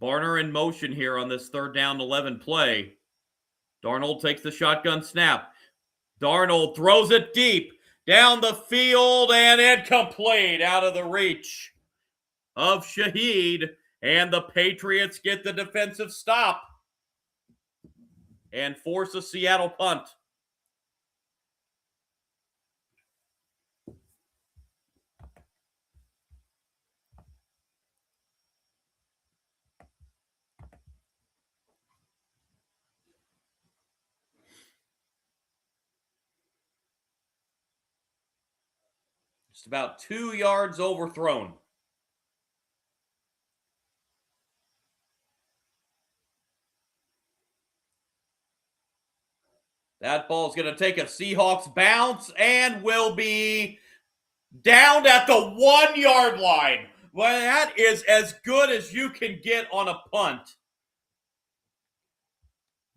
Barner in motion here on this third down, 11 play. Darnold takes the shotgun snap. Darnold throws it deep down the field and incomplete, out of the reach of Shaheed. And the Patriots get the defensive stop and force a Seattle punt. Just about 2 yards overthrown. That ball is going to take a Seahawks bounce and will be downed at the 1 yard line. Well, that is as good as you can get on a punt.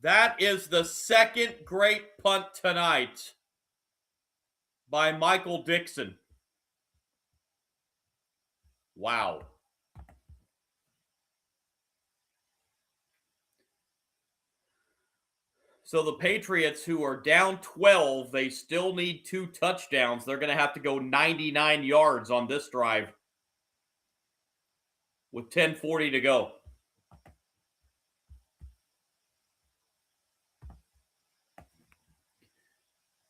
That is the second great punt tonight by Michael Dixon. Wow. So the Patriots, who are down 12, they still need 2 touchdowns. They're going to have to go 99 yards on this drive with 10:40 to go.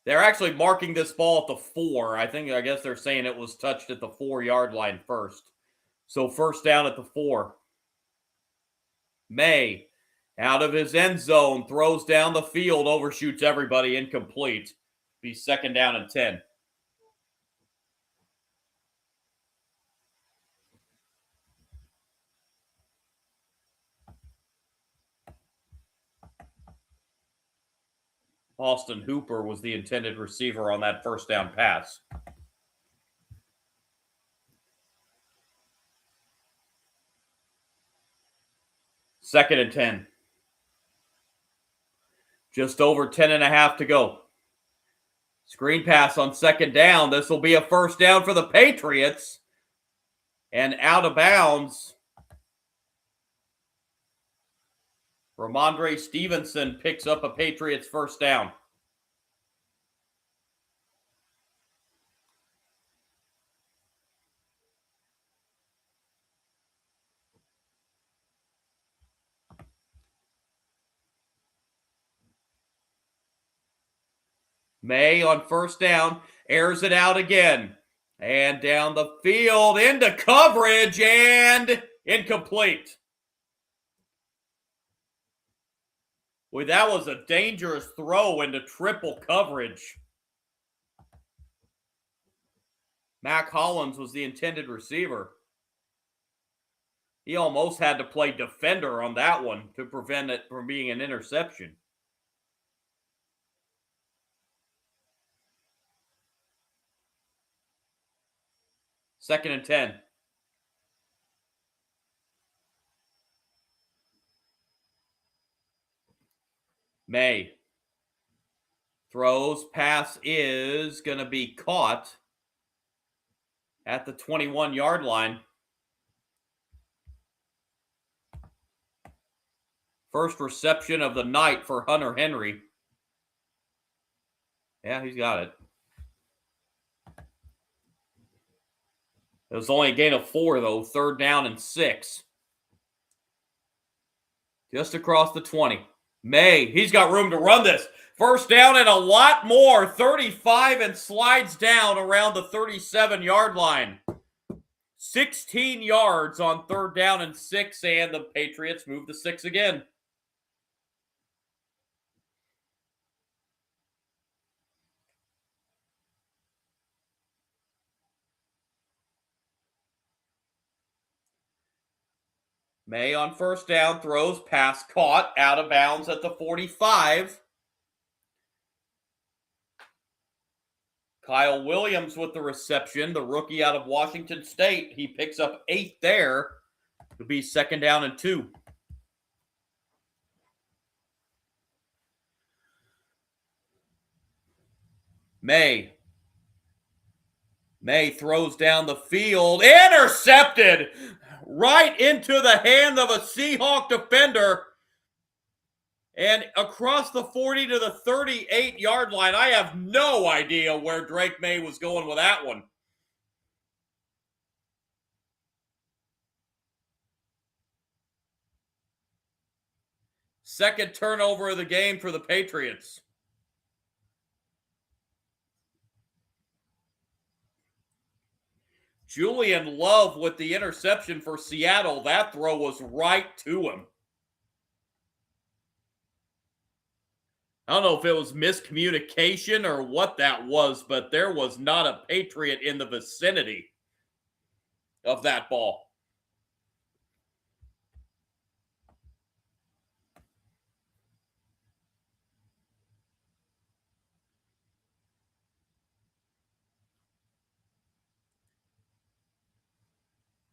They're actually marking this ball at the 4. I guess they're saying it was touched at the 4 yard line first. So first down at the 4. May, out of his end zone, throws down the field, overshoots everybody, incomplete. Be second down and 10. Austin Hooper was the intended receiver on that first down pass. Second and 10. Just over 10.5 to go. Screen pass on second down. This will be a first down for the Patriots. And out of bounds. Ramondre Stevenson picks up a Patriots first down. May on first down, airs it out again. And down the field into coverage and incomplete. Boy, that was a dangerous throw into triple coverage. Mac Hollins was the intended receiver. He almost had to play defender on that one to prevent it from being an interception. 2nd and 10. May throws. Pass is going to be caught at the 21-yard line. First reception of the night for Hunter Henry. Yeah, he's got it. It was only a gain of 4, though. 3rd down and 6. Just across the 20. May, he's got room to run this. 1st down and a lot more. 35 and slides down around the 37-yard line. 16 yards on 3rd down and 6, and the Patriots move to 6 again. May on 1st down throws, pass caught, out of bounds at the 45. Kyle Williams with the reception, the rookie out of Washington State. He picks up 8 there. It'll be 2nd down and 2. May throws down the field. Intercepted! Right into the hand of a Seahawk defender. And across the 40 to the 38-yard line. I have no idea where Drake May was going with that one. Second turnover of the game for the Patriots. Julian Love with the interception for Seattle. That throw was right to him. I don't know if it was miscommunication or what that was, but there was not a Patriot in the vicinity of that ball.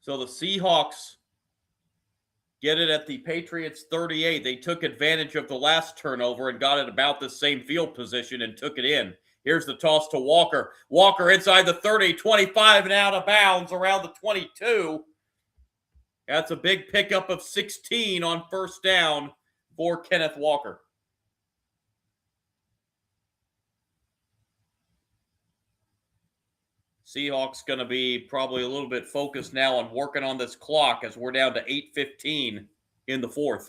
So the Seahawks get it at the Patriots 38. They took advantage of the last turnover and got it about the same field position and took it in. Here's the toss to Walker. Walker inside the 30, 25, and out of bounds around the 22. That's a big pickup of 16 on 1st down for Kenneth Walker. Seahawks going to be probably a little bit focused now on working on this clock as we're down to 8:15 in the 4th.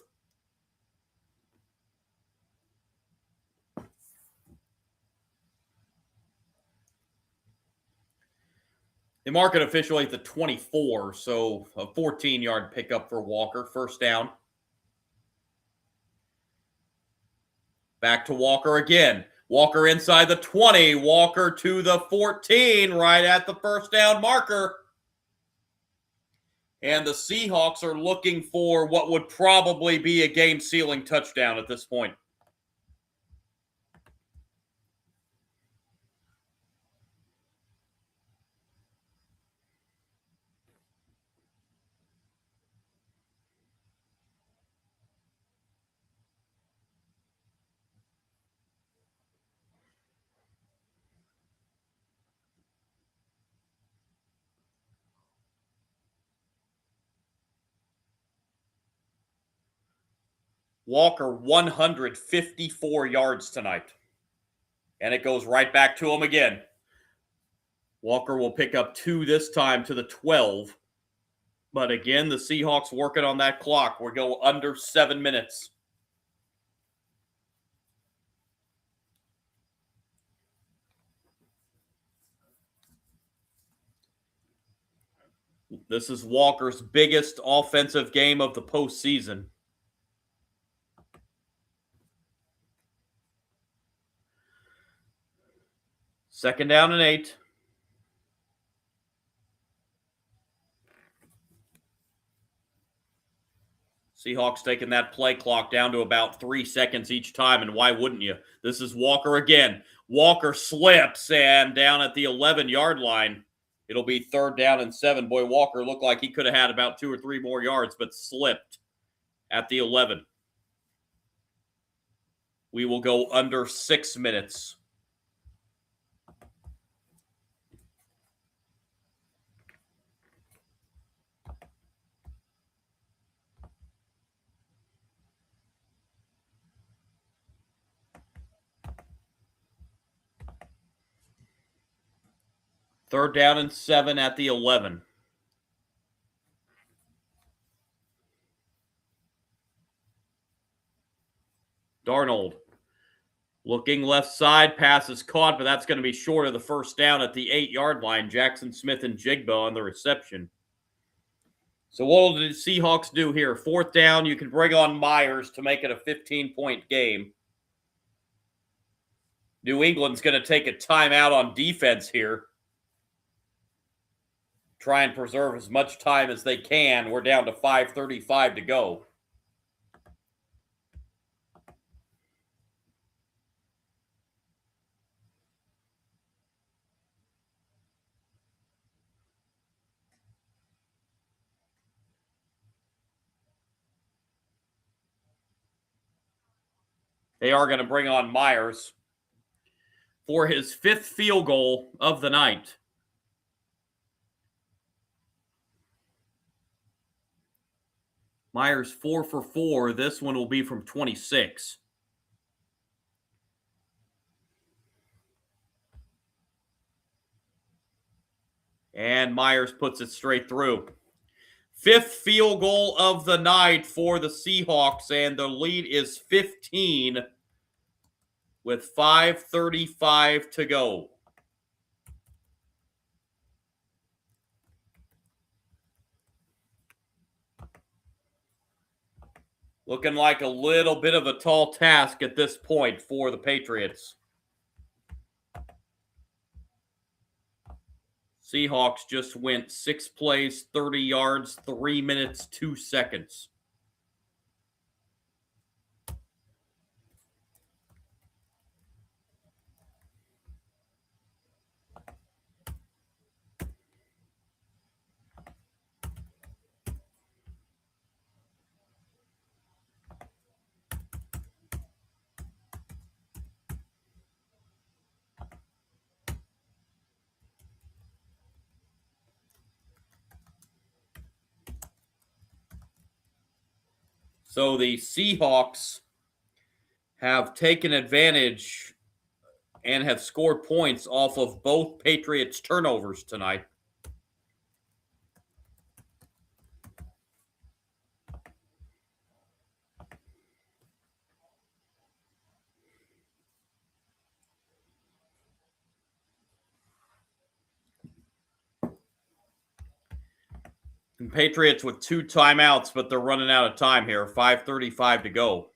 They mark it officially at the 24, so a 14-yard pickup for Walker. 1st down. Back to Walker again. Walker inside the 20. Walker to the 14, right at the 1st down marker. And the Seahawks are looking for what would probably be a game-sealing touchdown at this point. Walker 154 yards tonight. And it goes right back to him again. Walker will pick up 2 this time to the 12. But again, the Seahawks working on that clock. We're going under 7 minutes. This is Walker's biggest offensive game of the postseason. Second down and 8. Seahawks taking that play clock down to about 3 seconds each time, and why wouldn't you? This is Walker again. Walker slips and down at the 11-yard line. It'll be 3rd down and 7. Boy, Walker looked like he could have had about 2 or 3 more yards, but slipped at the 11. We will go under 6 minutes. Third down and 7 at the 11. Darnold looking left side, pass is caught, but that's going to be short of the first down at the 8-yard line. Jackson Smith and Jigba on the reception. So what will the Seahawks do here? 4th down, you can bring on Myers to make it a 15-point game. New England's going to take a timeout on defense here. Try and preserve as much time as they can. We're down to 5:35 to go. They are going to bring on Myers for his 5th field goal of the night. Myers 4 for 4. This one will be from 26. And Myers puts it straight through. 5th field goal of the night for the Seahawks, and the lead is 15 with 5:35 to go. Looking like a little bit of a tall task at this point for the Patriots. Seahawks just went 6 plays, 30 yards, 3 minutes, 2 seconds. So the Seahawks have taken advantage and have scored points off of both Patriots turnovers tonight. And Patriots with 2 timeouts, but they're running out of time here. 5:35 to go.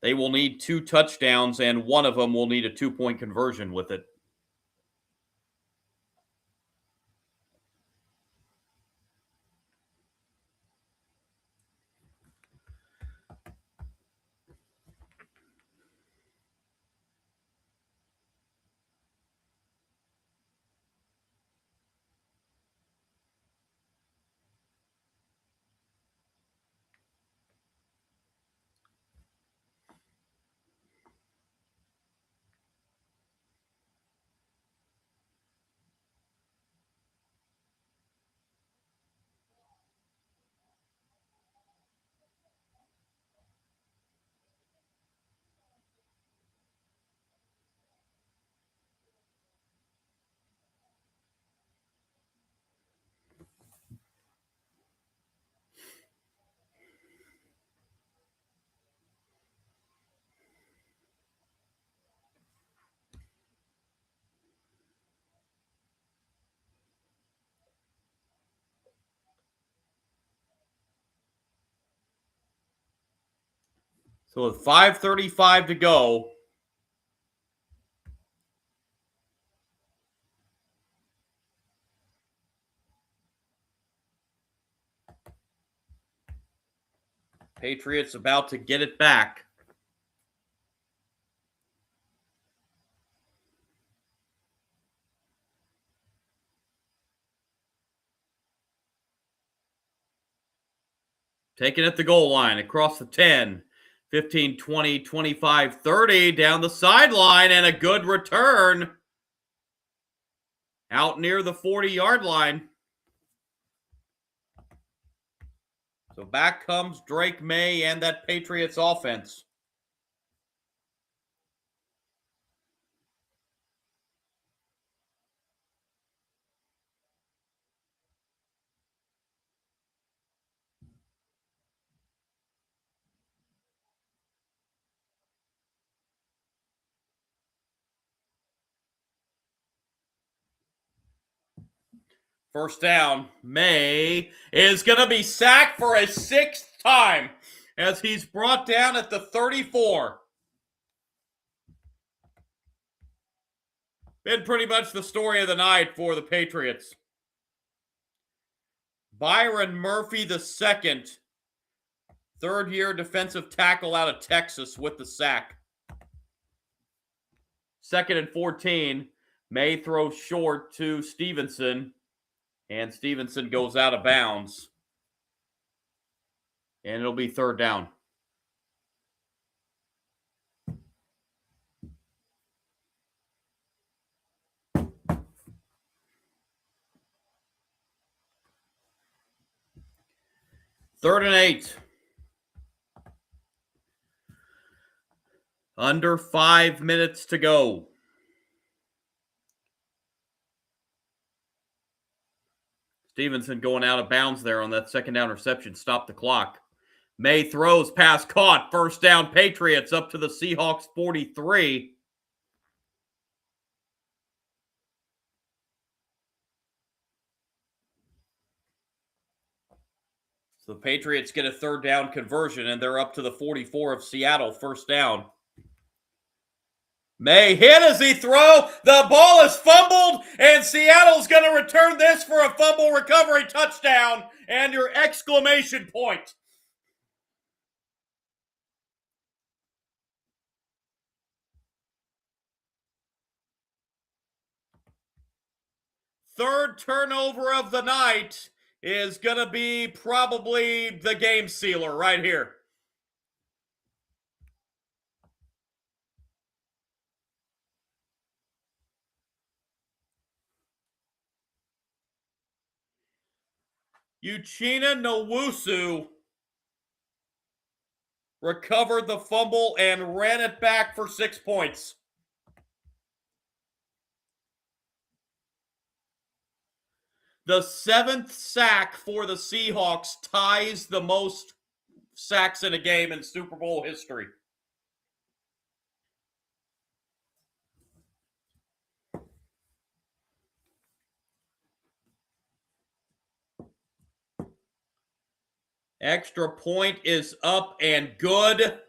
They will need 2 touchdowns, and one of them will need a 2-point conversion with it. So with 5:35 to go, Patriots about to get it back. Taken at the goal line, across the 10, 15, 20, 25, 30, down the sideline, and a good return out near the 40-yard line. So back comes Drake May and that Patriots offense. First down. May is going to be sacked for a 6th time as he's brought down at the 34. Been pretty much the story of the night for the Patriots. Byron Murphy II, third-year defensive tackle out of Texas with the sack. 2nd and 14. May throws short to Stevenson. And Stevenson goes out of bounds. And it'll be 3rd down. Third and 8. Under 5 minutes to go. Stevenson going out of bounds there on that 2nd down reception. Stop the clock. May throws, pass caught. First down, Patriots up to the Seahawks 43. So the Patriots get a 3rd down conversion, and they're up to the 44 of Seattle. First down. May hit as he throw. The ball is fumbled, and Seattle's going to return this for a fumble recovery touchdown and your exclamation point. Third turnover of the night is going to be probably the game sealer right here. Uchenna Nwosu recovered the fumble and ran it back for 6 points. The 7th sack for the Seahawks ties the most sacks in a game in Super Bowl history. Extra point is up and good.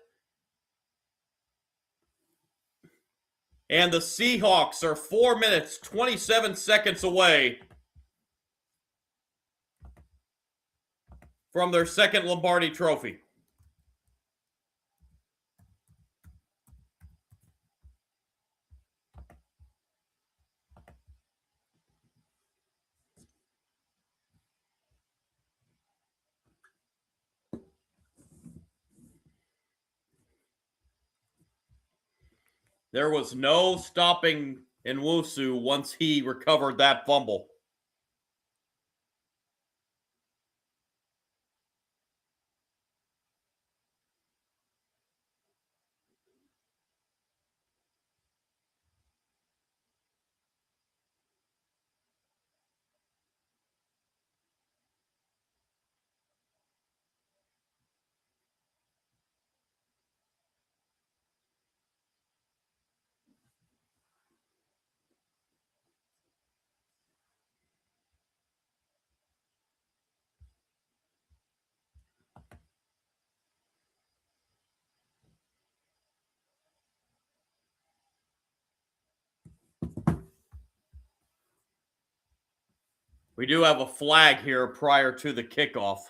And the Seahawks are 4 minutes, 27 seconds away from their 2nd Lombardi trophy. There was no stopping Nwosu once he recovered that fumble. We do have a flag here prior to the kickoff.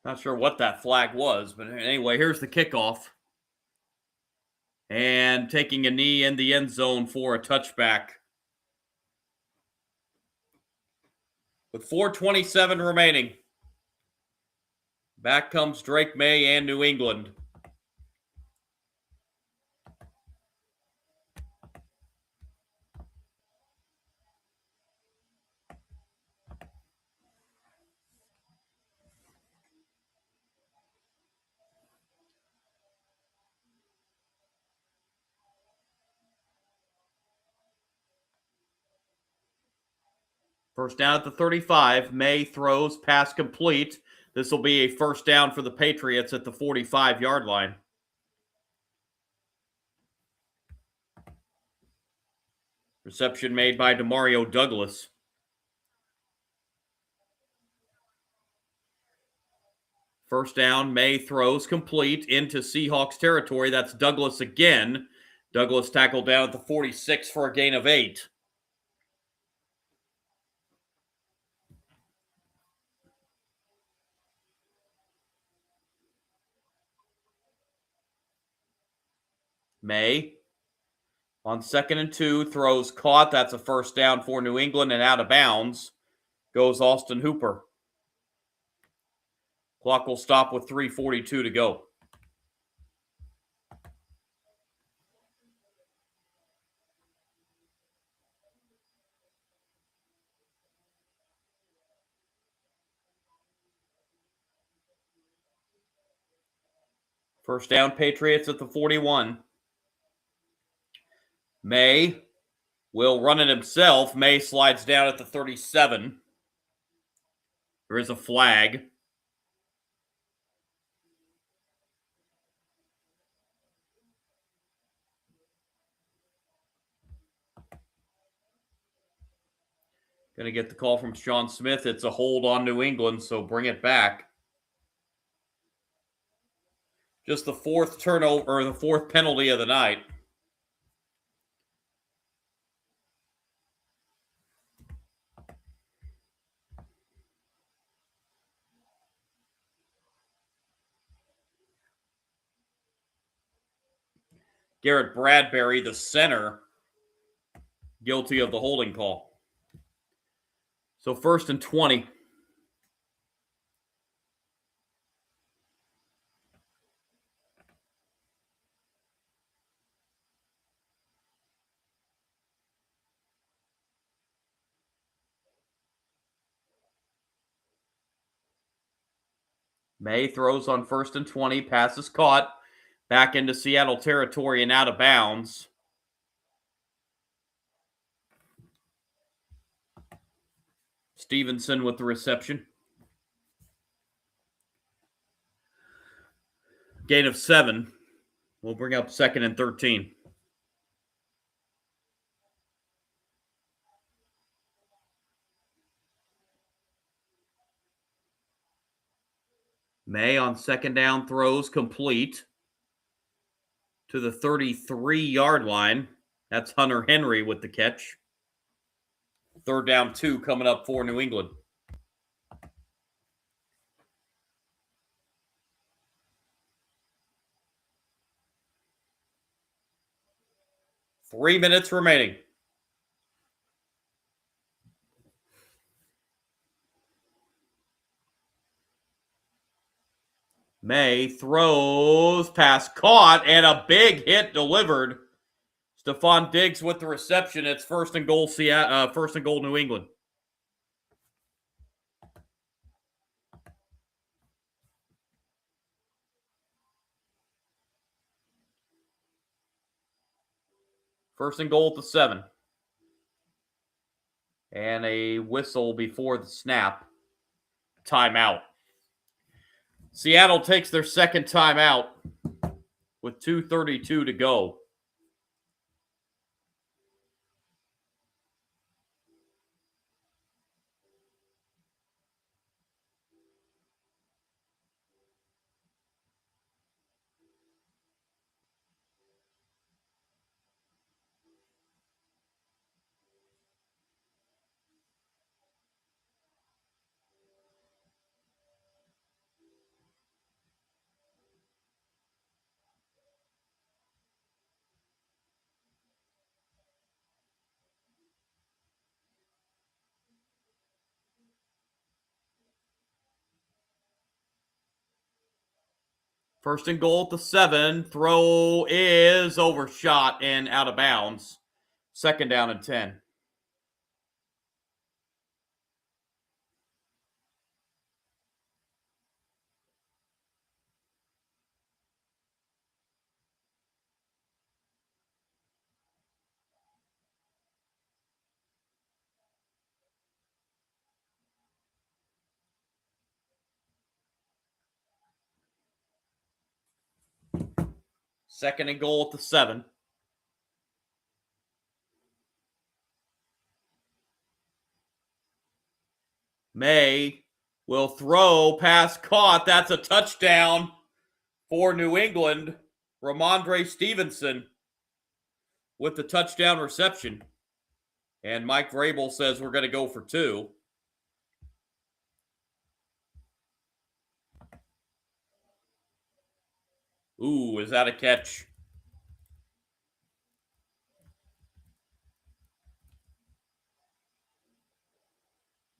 Not sure what that flag was, but anyway, here's the kickoff. And taking a knee in the end zone for a touchback. With 4:27 remaining. Back comes Drake May and New England. First down at the 35. May throws, pass complete. This will be a first down for the Patriots at the 45-yard line. Reception made by Demario Douglas. First down, May throws complete into Seahawks territory. That's Douglas again. Douglas tackled down at the 46 for a gain of 8. May on 2nd and 2 throws caught. That's a first down for New England, and out of bounds goes Austin Hooper. Clock will stop with 3:42 to go. First down, Patriots at the 41. May will run it himself. May slides down at the 37. There is a flag. Going to get the call from Sean Smith. It's a hold on New England, so bring it back. Just the fourth turnover, or the fourth penalty of the night. Garrett Bradbury, the center, guilty of the holding call. So 1st and 20. May throws on 1st and 20. Pass is caught. Back into Seattle territory and out of bounds. Stevenson with the reception. Gain of 7. We'll bring up 2nd and 13. May on 2nd down throws complete to the 33-yard line. That's Hunter Henry with the catch. 3rd down 2 coming up for New England. Three minutes remaining. May throws, pass caught, and a big hit delivered. Stephon Diggs with the reception. It's 1st and goal, 1st and goal, New England. First and goal at the 7. And a whistle before the snap. Timeout. Seattle takes their second timeout with 2:32 to go. First and goal at the 7. Throw is overshot and out of bounds. Second down and 10. Second and goal at the 7. May will throw, pass caught. That's a touchdown for New England. Ramondre Stevenson with the touchdown reception. And Mike Vrabel says we're going to go for 2. Ooh, is that a catch?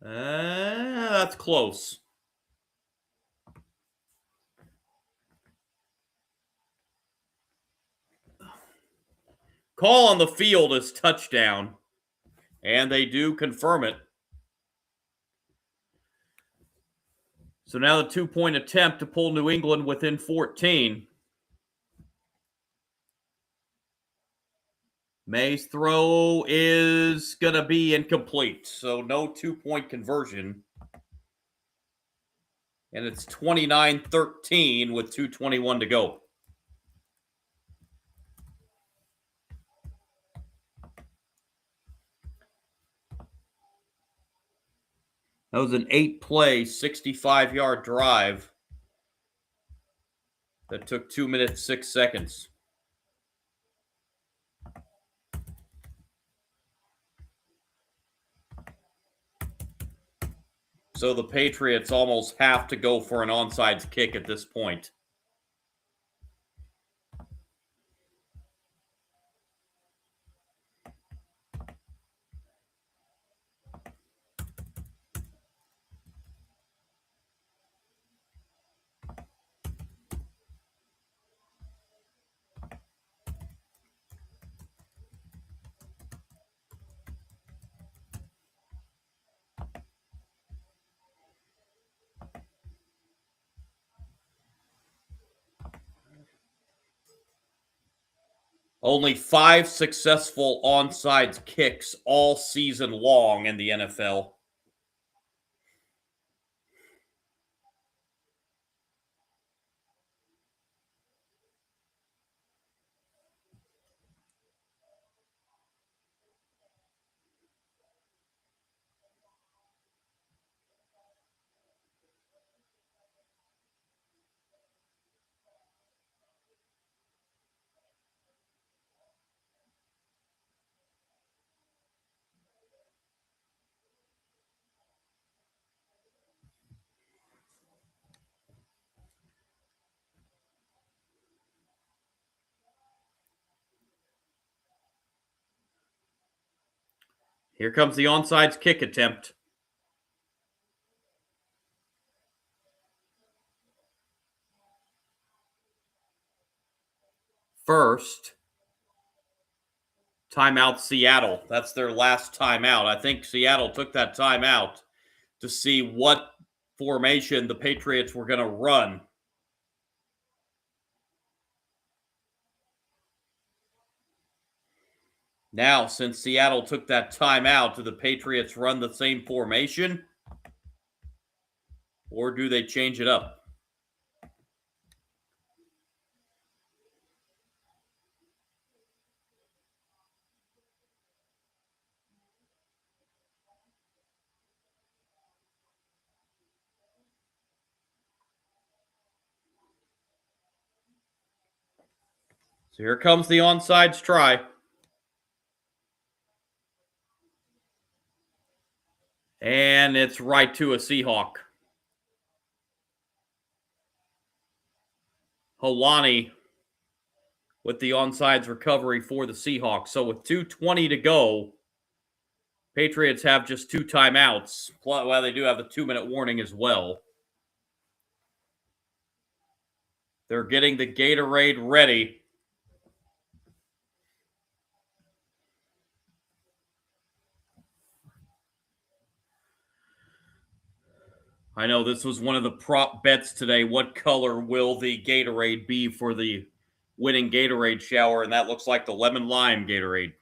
That's close. Call on the field is touchdown. And they do confirm it. So now the 2-point attempt to pull New England within 14. May's throw is going to be incomplete, so no 2-point conversion. And it's 29-13 with 2:21 to go. That was an 8-play, 65-yard drive that took 2 minutes, 6 seconds. So the Patriots almost have to go for an onside kick at this point. Only 5 successful onside kicks all season long in the NFL. Here comes the onside kick attempt. First, timeout Seattle. That's their last timeout. I think Seattle took that timeout to see what formation the Patriots were going to run. Now, since Seattle took that timeout, do the Patriots run the same formation? Or do they change it up? So here comes the onside try. And it's right to a Seahawk. Holani with the onside recovery for the Seahawks. So with 2:20 to go, Patriots have just 2 timeouts. Well, they do have the 2-minute warning as well. They're getting the Gatorade ready. I know this was one of the prop bets today. What color will the Gatorade be for the winning Gatorade shower? And that looks like the lemon lime Gatorade.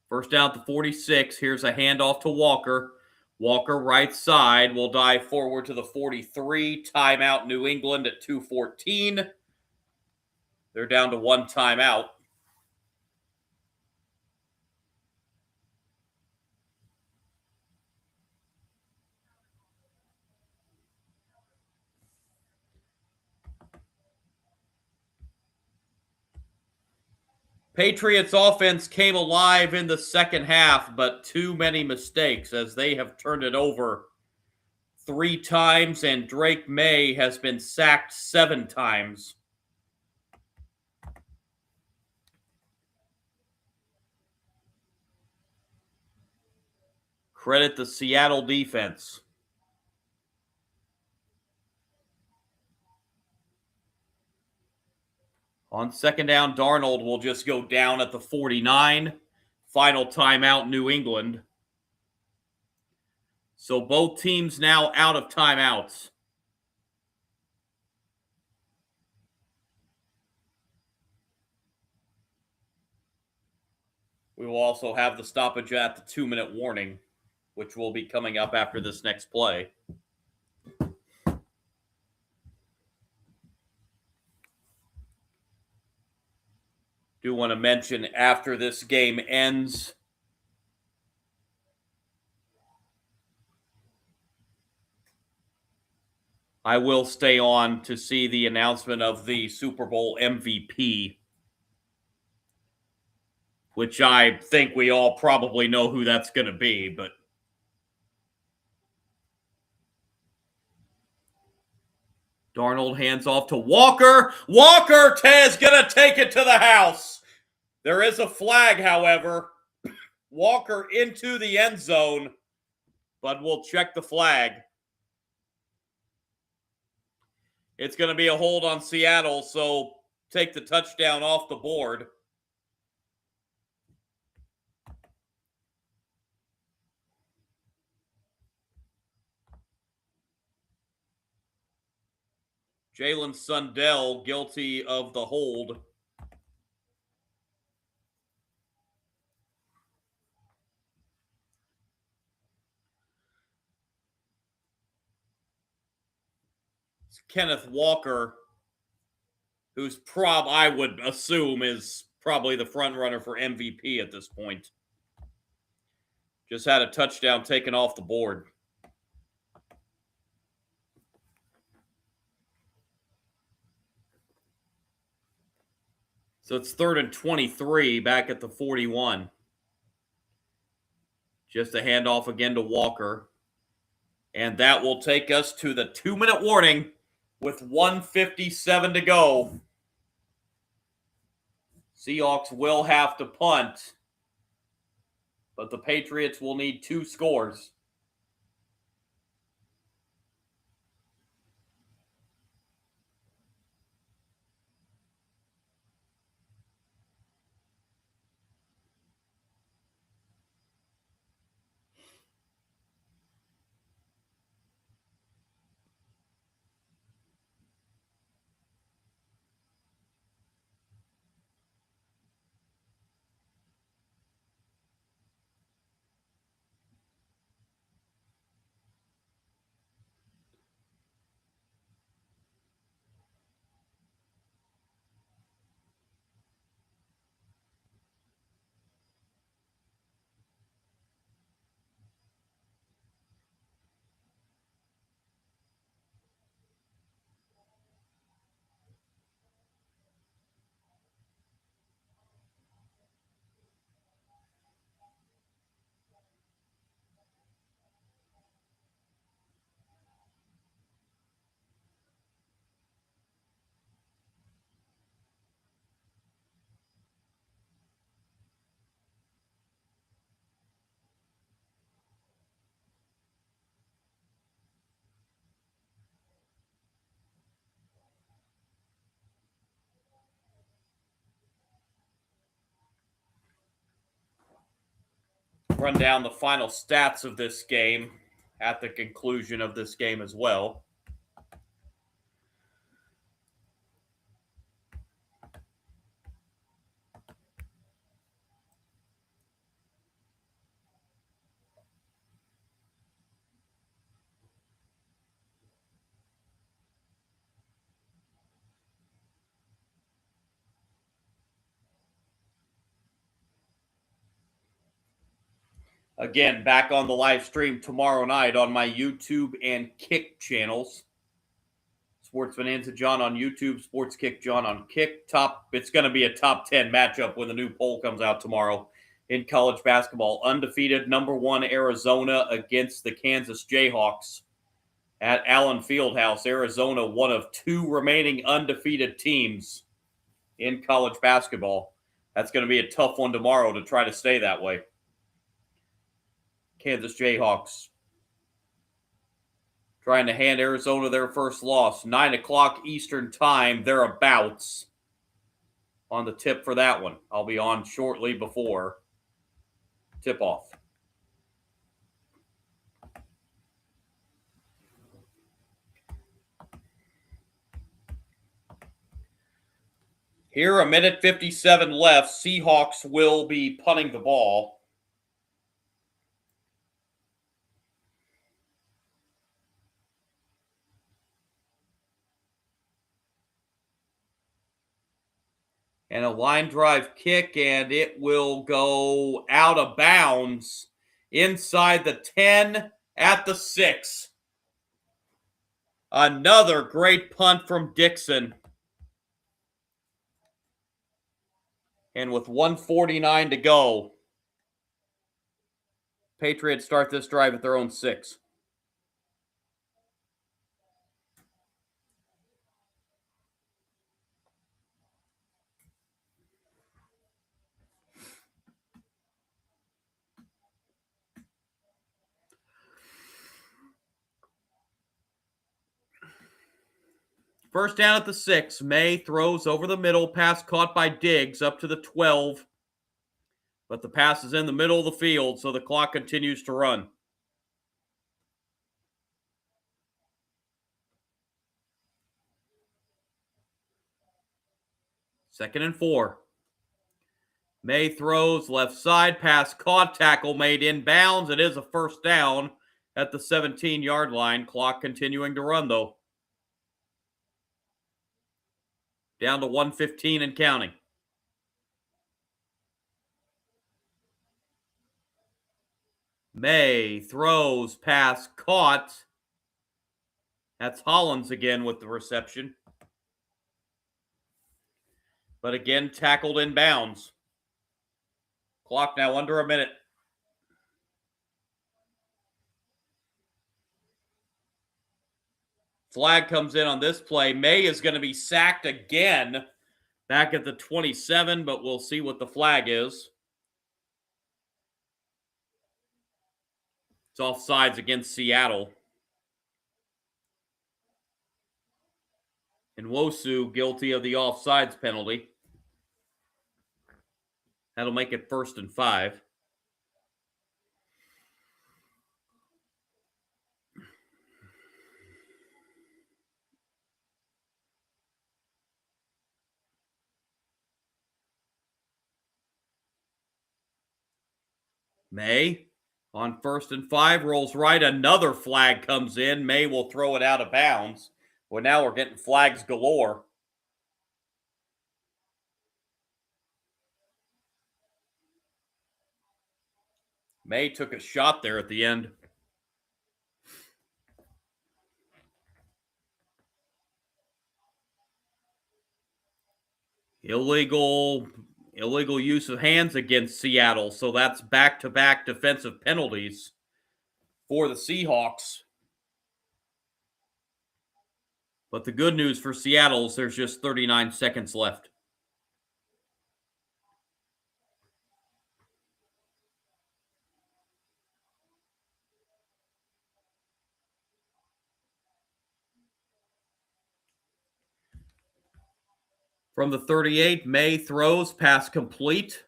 First down at the 46. Here's a handoff to Walker. Walker right side will dive forward to the 43. Timeout New England at 2:14. They're down to one timeout. Patriots offense came alive in the second half, but too many mistakes as they have turned it over 3 times, and Drake May has been sacked 7 times. Credit the Seattle defense. On second down, Darnold will just go down at the 49. Final timeout, New England. So both teams now out of timeouts. We will also have the stoppage at the 2-minute warning, which will be coming up after this next play. Do want to mention after this game ends, I will stay on to see the announcement of the Super Bowl MVP, which I think we all probably know who that's going to be, but Darnold hands off to Walker. Walker is going to take it to the house. There is a flag, however. Walker into the end zone, but we'll check the flag. It's going to be a hold on Seattle, so take the touchdown off the board. Jalen Sundell guilty of the hold. It's Kenneth Walker, who's I would assume is probably the front runner for MVP at this point. Just had a touchdown taken off the board. So it's 3rd and 23 back at the 41. Just a handoff again to Walker. And that will take us to the 2-minute warning with 1:57 to go. Seahawks will have to punt, but the Patriots will need 2 scores. run down the final stats of this game at the conclusion of this game as well. Again, back on the live stream tomorrow night on my YouTube and Kick channels. Sports Bonanza John on YouTube, Sports Kick John on Kick. It's going to be a top 10 matchup when the new poll comes out tomorrow in college basketball. Undefeated number 1 Arizona against the Kansas Jayhawks at Allen Fieldhouse. Arizona, one of 2 remaining undefeated teams in college basketball. That's going to be a tough one tomorrow to try to stay that way. Kansas Jayhawks trying to hand Arizona their first loss. 9 o'clock Eastern time, thereabouts on the tip for that one. I'll be on shortly before tip-off. Here, 1:57 left. Seahawks will be punting the ball. And a line drive kick, and it will go out of bounds inside the 10 at the 6. Another great punt from Dixon. And with 1:49 to go, Patriots start this drive at their own 6. First down at the 6. May throws over the middle. Pass caught by Diggs up to the 12. But the pass is in the middle of the field, so the clock continues to run. Second and 4. May throws left side. Pass caught. Tackle made inbounds. It is a first down at the 17-yard line. Clock continuing to run, though. Down to 1:15 and counting. May throws, pass caught. That's Hollins again with the reception. But again, tackled in bounds. Clock now under a minute. Flag comes in on this play. May is going to be sacked again back at the 27, but we'll see what the flag is. It's offsides against Seattle. And Nwosu guilty of the offsides penalty. That'll make it 1st and 5. May on 1st and 5 rolls right. Another flag comes in. May will throw it out of bounds. Well, now we're getting flags galore. May took a shot there at the end. Illegal use of hands against Seattle. So that's back-to-back defensive penalties for the Seahawks. But the good news for Seattle is there's just 39 seconds left. From the 38, May throws, pass complete.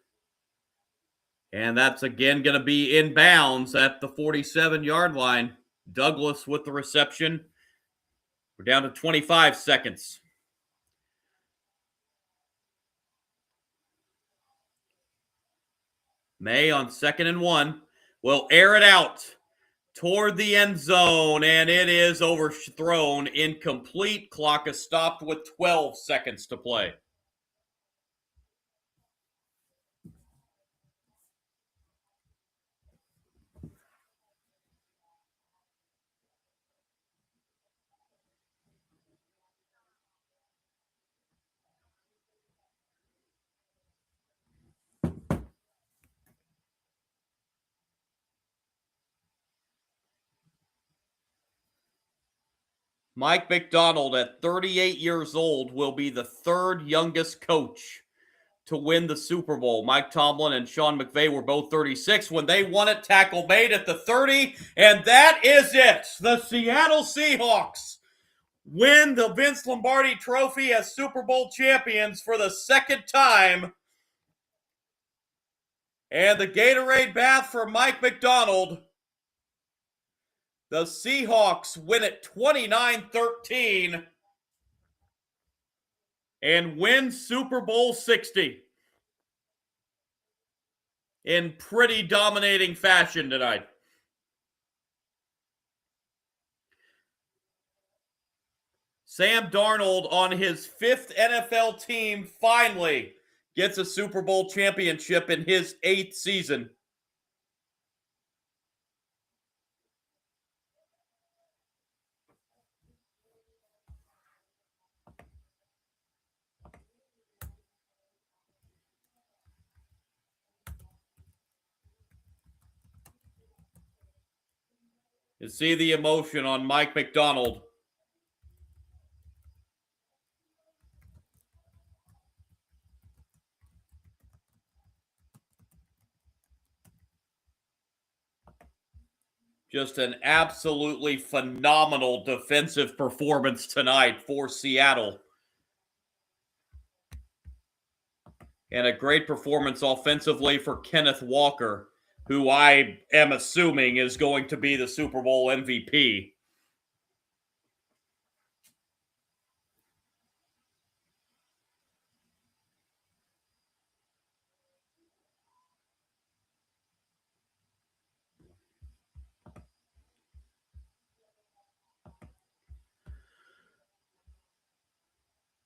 And that's again going to be in bounds at the 47-yard line. Douglas with the reception. We're down to 25 seconds. May on 2nd and 1 will air it out toward the end zone, and it is overthrown, incomplete. Clock is stopped with 12 seconds to play. Mike Macdonald, at 38 years old, will be the third youngest coach to win the Super Bowl. Mike Tomlin and Sean McVay were both 36 when they won it. Tackle made at the 30, and that is it. The Seattle Seahawks win the Vince Lombardi Trophy as Super Bowl champions for the second time. And the Gatorade bath for Mike Macdonald. The Seahawks win it 29-13 and win Super Bowl 60 in pretty dominating fashion tonight. Sam Darnold, on his 5th NFL team, finally gets a Super Bowl championship in his 8th season. You see the emotion on Mike Macdonald. Just an absolutely phenomenal defensive performance tonight for Seattle. And a great performance offensively for Kenneth Walker, who I am assuming is going to be the Super Bowl MVP.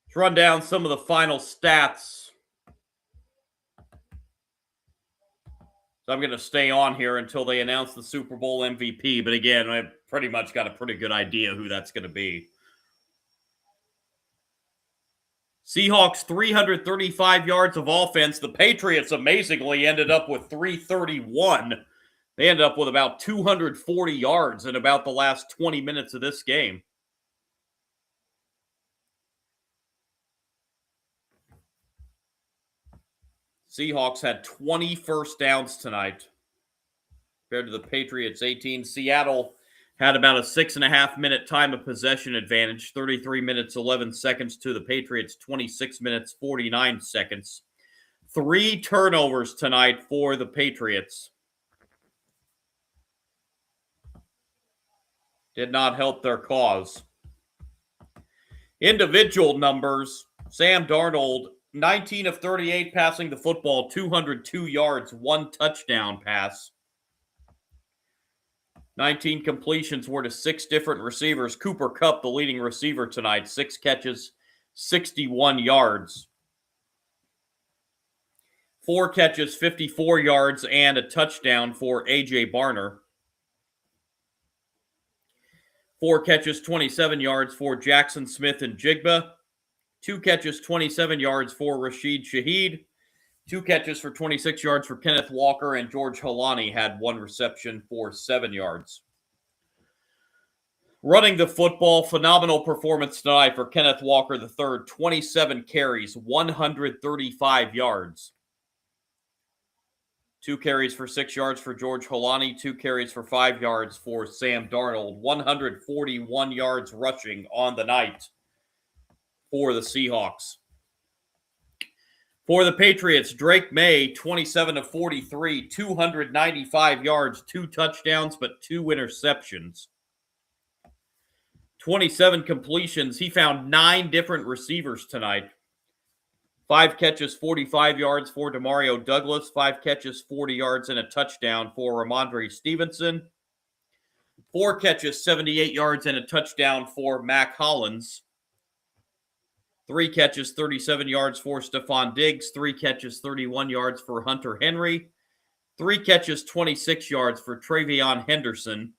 Let's run down some of the final stats. So I'm going to stay on here until they announce the Super Bowl MVP. But again, I've pretty much got a pretty good idea who that's going to be. Seahawks, 335 yards of offense. The Patriots amazingly ended up with 331. They ended up with about 240 yards in about the last 20 minutes of this game. Seahawks had 20 first downs tonight compared to the Patriots' 18. Seattle had about a 6.5-minute time of possession advantage, 33 minutes, 11 seconds to the Patriots, 26 minutes, 49 seconds. 3 turnovers tonight for the Patriots. Did not help their cause. Individual numbers, Sam Darnold, 19 of 38 passing the football, 202 yards, 1 touchdown pass. 19 completions were to 6 different receivers. Cooper Kupp, the leading receiver tonight, 6 catches, 61 yards. 4 catches, 54 yards, and a touchdown for A.J. Barner. 4 catches, 27 yards for Jackson Smith and Jigba. 2 catches, 27 yards for Rashid Shaheed. 2 catches for 26 yards for Kenneth Walker, and George Holani had 1 reception for 7 yards. Running the football, phenomenal performance tonight for Kenneth Walker III. 27 carries, 135 yards. 2 carries for 6 yards for George Holani. 2 carries for 5 yards for Sam Darnold. 141 yards rushing on the night for the Seahawks. For the Patriots, Drake May, 27 of 43, 295 yards, 2 touchdowns, but 2 interceptions. 27 completions. He found 9 different receivers tonight. 5 catches, 45 yards for Demario Douglas. 5 catches, 40 yards, and a touchdown for Ramondre Stevenson. 4 catches, 78 yards, and a touchdown for Mac Hollins. 3 catches, 37 yards for Stephon Diggs. 3 catches, 31 yards for Hunter Henry. 3 catches, 26 yards for Travion Henderson.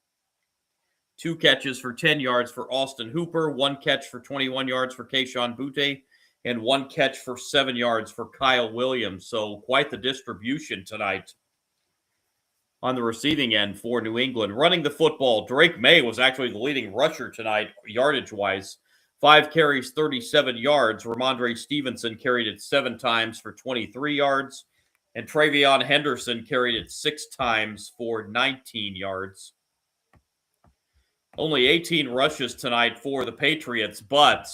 2 catches for 10 yards for Austin Hooper. 1 catch for 21 yards for Kayshon Boutte. And 1 catch for 7 yards for Kyle Williams. So quite the distribution tonight on the receiving end for New England. Running the football, Drake May was actually the leading rusher tonight, yardage-wise. 5 carries, 37 yards. Ramondre Stevenson carried it 7 times for 23 yards. And Travion Henderson carried it 6 times for 19 yards. Only 18 rushes tonight for the Patriots, but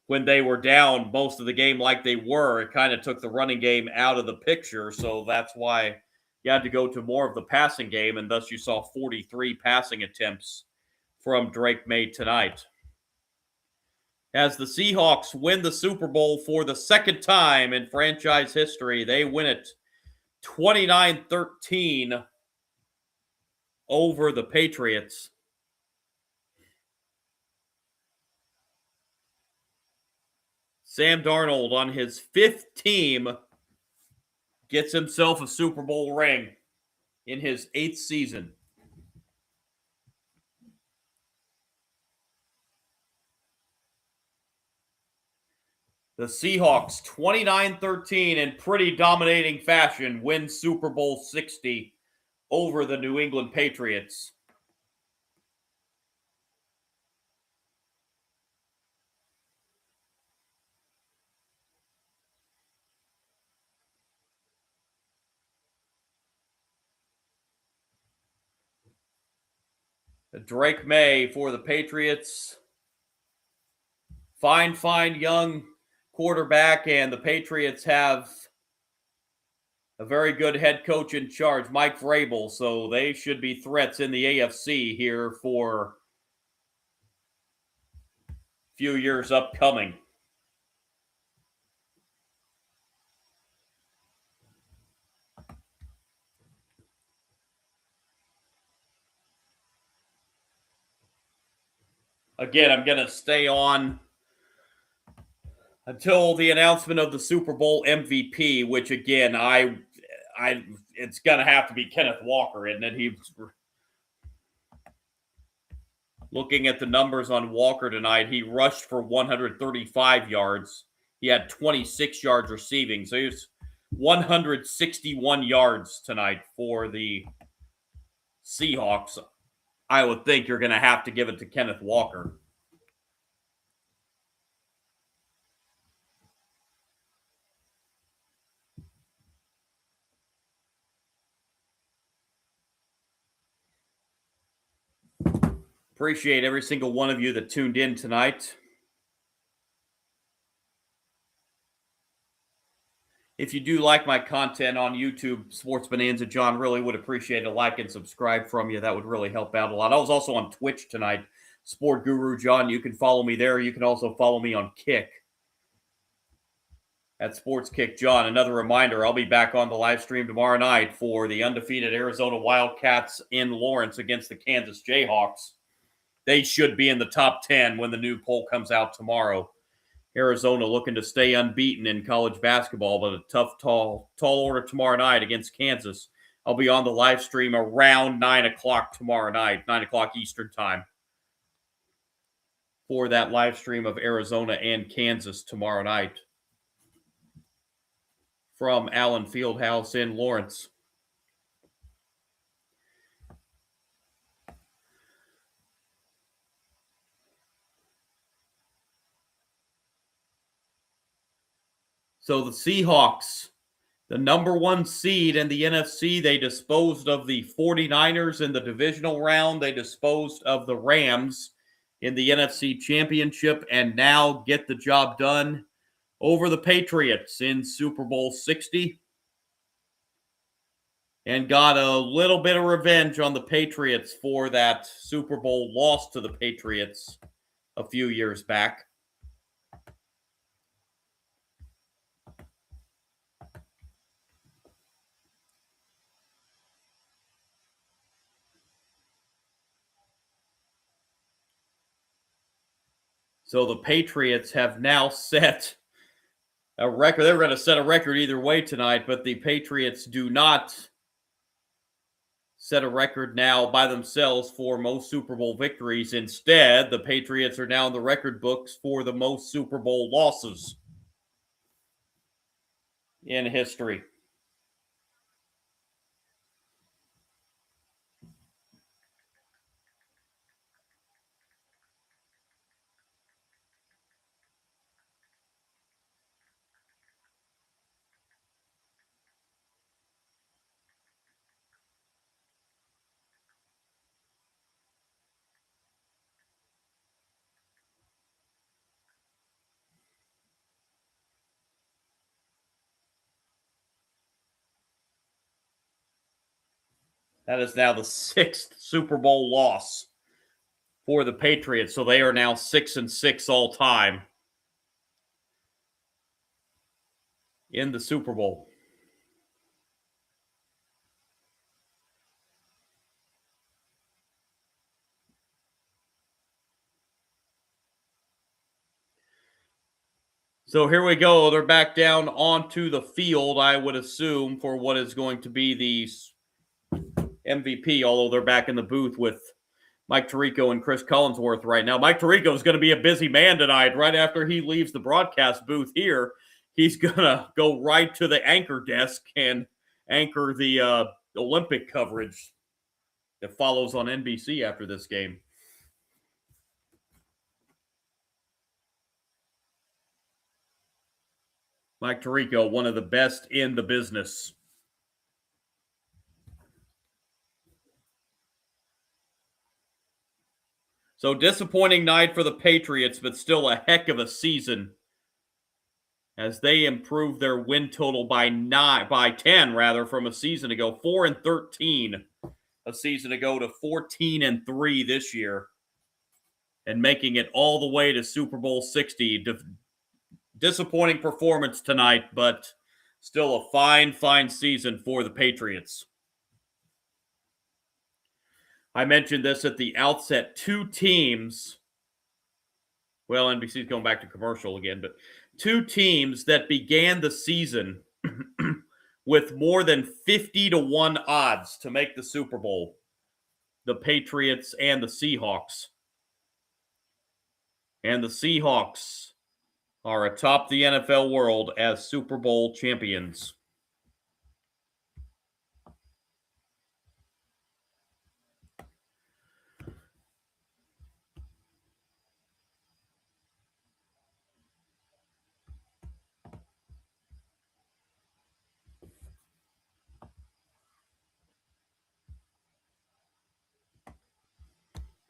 when they were down most of the game like they were, it kind of took the running game out of the picture. So that's why you had to go to more of the passing game, and thus you saw 43 passing attempts from Drake May tonight. As the Seahawks win the Super Bowl for the second time in franchise history, they win it 29-13 over the Patriots. Sam Darnold on his 5th team gets himself a Super Bowl ring in his 8th season. The Seahawks, 29-13 in pretty dominating fashion, win Super Bowl 60 over the New England Patriots. Drake May for the Patriots. Fine young quarterback, and the Patriots have a very good head coach in charge, Mike Vrabel, so they should be threats in the AFC here for a few years upcoming. Again, I'm going to stay on until the announcement of the Super Bowl MVP, which again, it's going to have to be Kenneth Walker, isn't it? He's looking at the numbers on Walker tonight. He rushed for 135 yards. He had 26 yards receiving, so he was 161 yards tonight for the Seahawks. I would think you're going to have to give it to Kenneth Walker. Appreciate every single one of you that tuned in tonight. If you do like my content on YouTube, Sports Bonanza John, really would appreciate a like and subscribe from you. That would really help out a lot. I was also on Twitch tonight, Sport Guru John. You can follow me there. You can also follow me on Kick at Sports Kick John. Another reminder, I'll be back on the live stream tomorrow night for the undefeated Arizona Wildcats in Lawrence against the Kansas Jayhawks. They should be in the top 10 when the new poll comes out tomorrow. Arizona looking to stay unbeaten in college basketball, but a tough, tall order tomorrow night against Kansas. I'll be on the live stream around 9 o'clock tomorrow night, 9 o'clock Eastern time, for that live stream of Arizona and Kansas tomorrow night from Allen Fieldhouse in Lawrence. So the Seahawks, the number 1 seed in the NFC, they disposed of the 49ers in the divisional round. They disposed of the Rams in the NFC Championship, and now get the job done over the Patriots in Super Bowl 60 and got a little bit of revenge on the Patriots for that Super Bowl loss to the Patriots a few years back. So the Patriots have now set a record. They were going to set a record either way tonight, but the Patriots do not set a record now by themselves for most Super Bowl victories. Instead, the Patriots are now in the record books for the most Super Bowl losses in history. That is now the 6th Super Bowl loss for the Patriots. So they are now 6-6 all time in the Super Bowl. So here we go. They're back down onto the field, I would assume, for what is going to be the MVP, although they're back in the booth with Mike Tirico and Chris Collinsworth right now. Mike Tirico is going to be a busy man tonight. Right after he leaves the broadcast booth here, he's going to go right to the anchor desk and anchor the Olympic coverage that follows on NBC after this game. Mike Tirico, one of the best in the business. So disappointing night for the Patriots, but still a heck of a season as they improved their win total by 10 from a season ago, 4-13 a season ago to 14-3 this year, and making it all the way to Super Bowl 60. Disappointing performance tonight, but still a fine season for the Patriots. I mentioned this at the outset. Two teams, well, NBC's going back to commercial again, but two teams that began the season with more than 50-1 odds to make the Super Bowl, the Patriots and the Seahawks. And the Seahawks are atop the NFL world as Super Bowl champions.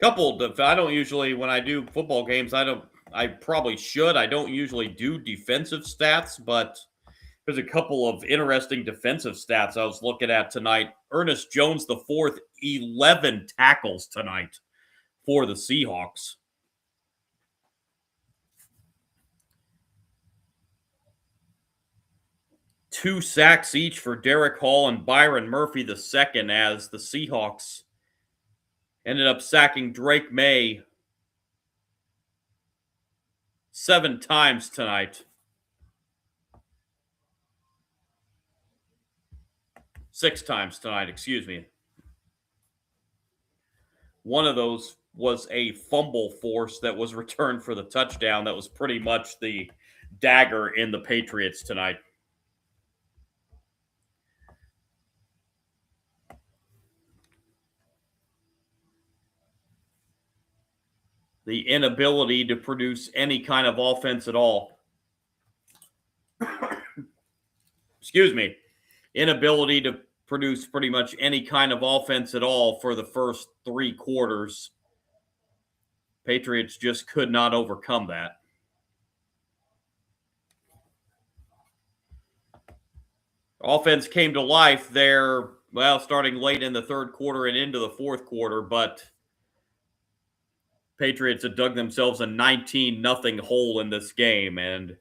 I don't usually, when I do football games, I probably should. I don't usually do defensive stats, but there's a couple of interesting defensive stats I was looking at tonight. Ernest Jones, the fourth, 11 tackles tonight for the Seahawks. Two sacks each for Derek Hall and Byron Murphy II as the Seahawks ended up sacking Drake May 7 times tonight. 6 times tonight, excuse me. One of those was a fumble force that was returned for the touchdown. That was pretty much the dagger in the Patriots tonight. The inability to produce any kind of offense at all. Excuse me. Inability to produce pretty much any kind of offense at all for the first 3 quarters. Patriots just could not overcome that. Offense came to life there, well, starting late in the third quarter and into the fourth quarter, but Patriots had dug themselves a 19-0 hole in this game, and a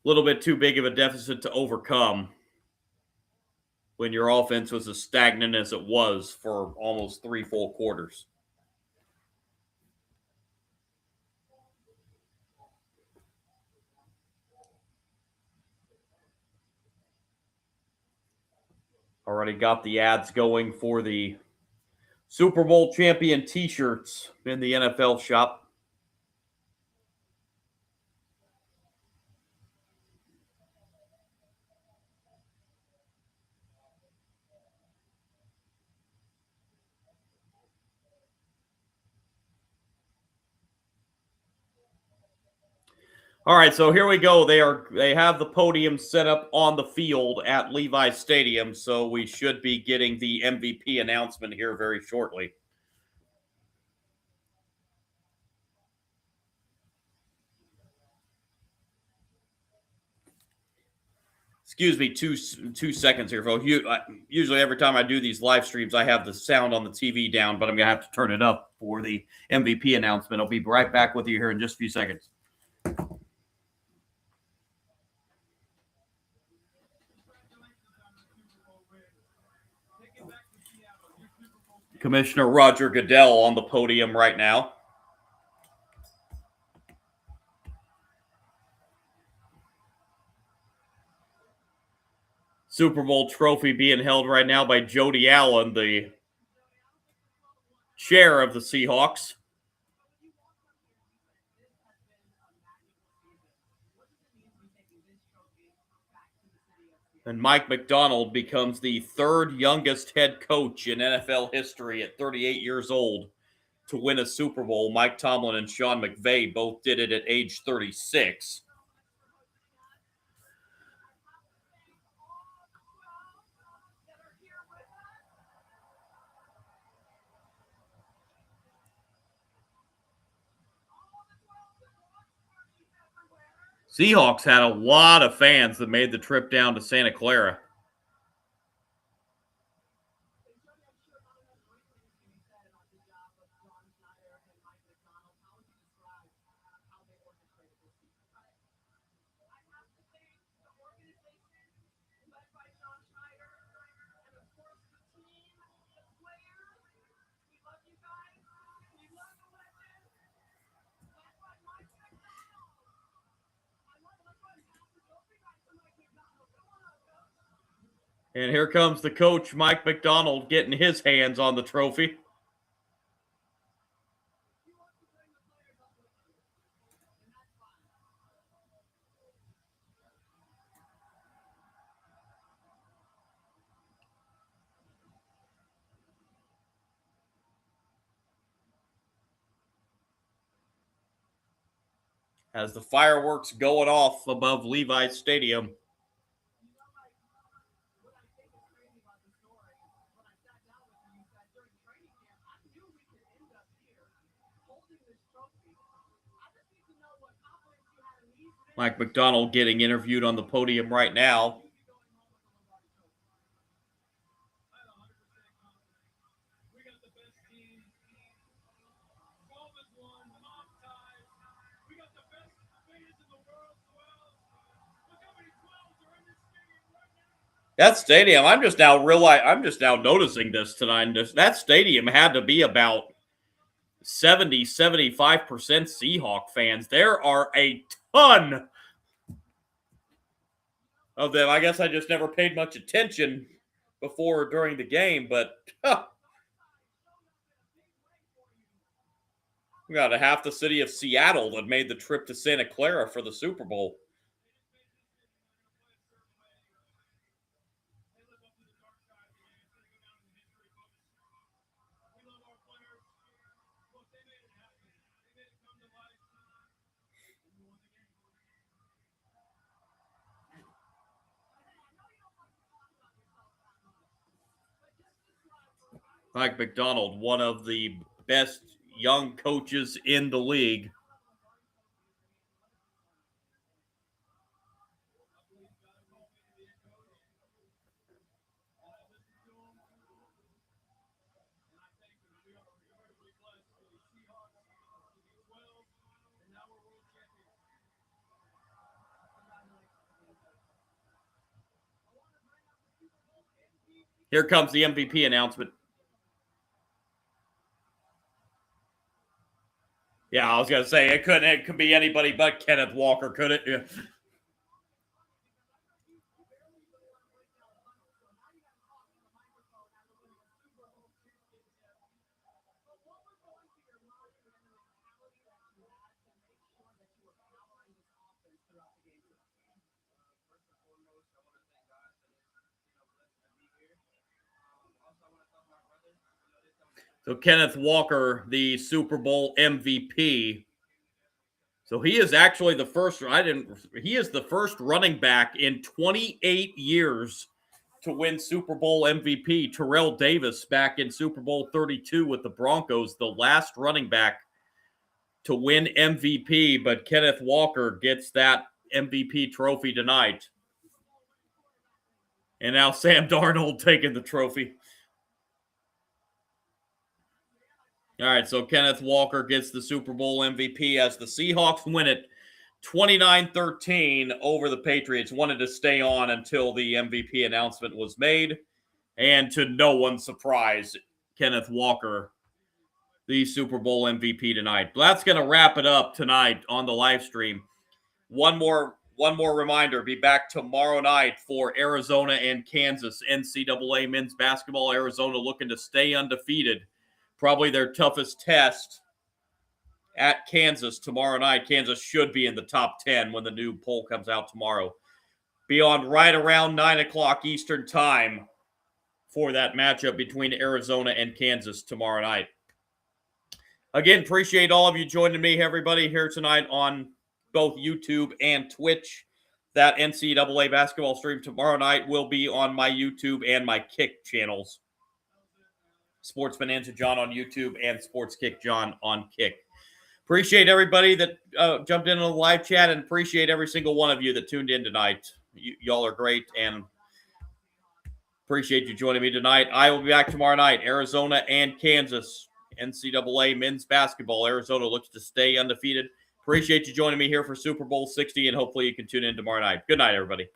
little bit too big of a deficit to overcome when your offense was as stagnant as it was for almost 3 full quarters. Already got the ads going for the Super Bowl champion t-shirts in the NFL shop. All right, so here we go. They have the podium set up on the field at Levi Stadium, so we should be getting the MVP announcement here very shortly. Excuse me, two seconds here, folks. Usually every time I do these live streams, I have the sound on the TV down, but I'm going to have to turn it up for the MVP announcement. I'll be right back with you here in just a few seconds. Commissioner Roger Goodell on the podium right now. Super Bowl trophy being held right now by Jody Allen, the chair of the Seahawks. And Mike Macdonald becomes the third youngest head coach in NFL history at 38 years old to win a Super Bowl. Mike Tomlin and Sean McVay both did it at age 36. Seahawks had a lot of fans that made the trip down to Santa Clara. And here comes the coach, Mike Macdonald, getting his hands on the trophy. As the fireworks going off above Levi Stadium. Mike Macdonald getting interviewed on the podium right now. That stadium, I'm just now noticing this tonight. That stadium had to be about 70-75% Seahawk fans. There are a ton of them. I guess I just never paid much attention before or during the game, but we got half the city of Seattle that made the trip to Santa Clara for the Super Bowl. Mike Macdonald, one of the best young coaches in the league. Here comes the MVP announcement. Yeah, I was going to say, it could be anybody but Kenneth Walker, could it? Yeah. So Kenneth Walker, the Super Bowl MVP. So he is actually the first. He is the first running back in 28 years to win Super Bowl MVP. Terrell Davis back in Super Bowl 32 with the Broncos, the last running back to win MVP. But Kenneth Walker gets that MVP trophy tonight. And now Sam Darnold taking the trophy. All right, so Kenneth Walker gets the Super Bowl MVP as the Seahawks win it 29-13 over the Patriots. Wanted to stay on until the MVP announcement was made. And to no one's surprise, Kenneth Walker, the Super Bowl MVP tonight. But that's going to wrap it up tonight on the live stream. One more reminder, be back tomorrow night for Arizona and Kansas NCAA men's basketball. Arizona looking to stay undefeated. Probably their toughest test at Kansas tomorrow night. Kansas should be in the top 10 when the new poll comes out tomorrow. Be on right around 9 o'clock Eastern time for that matchup between Arizona and Kansas tomorrow night. Again, appreciate all of you joining me, everybody, here tonight on both YouTube and Twitch. That NCAA basketball stream tomorrow night will be on my YouTube and my Kick channels. Sports Bonanza John on YouTube and Sports Kick John on Kick. Appreciate everybody that jumped in on the live chat, and appreciate every single one of you that tuned in tonight. Y'all are great, and appreciate you joining me tonight. I will be back tomorrow night, Arizona and Kansas, NCAA men's basketball. Arizona looks to stay undefeated. Appreciate you joining me here for Super Bowl 60, and hopefully you can tune in tomorrow night. Good night, everybody.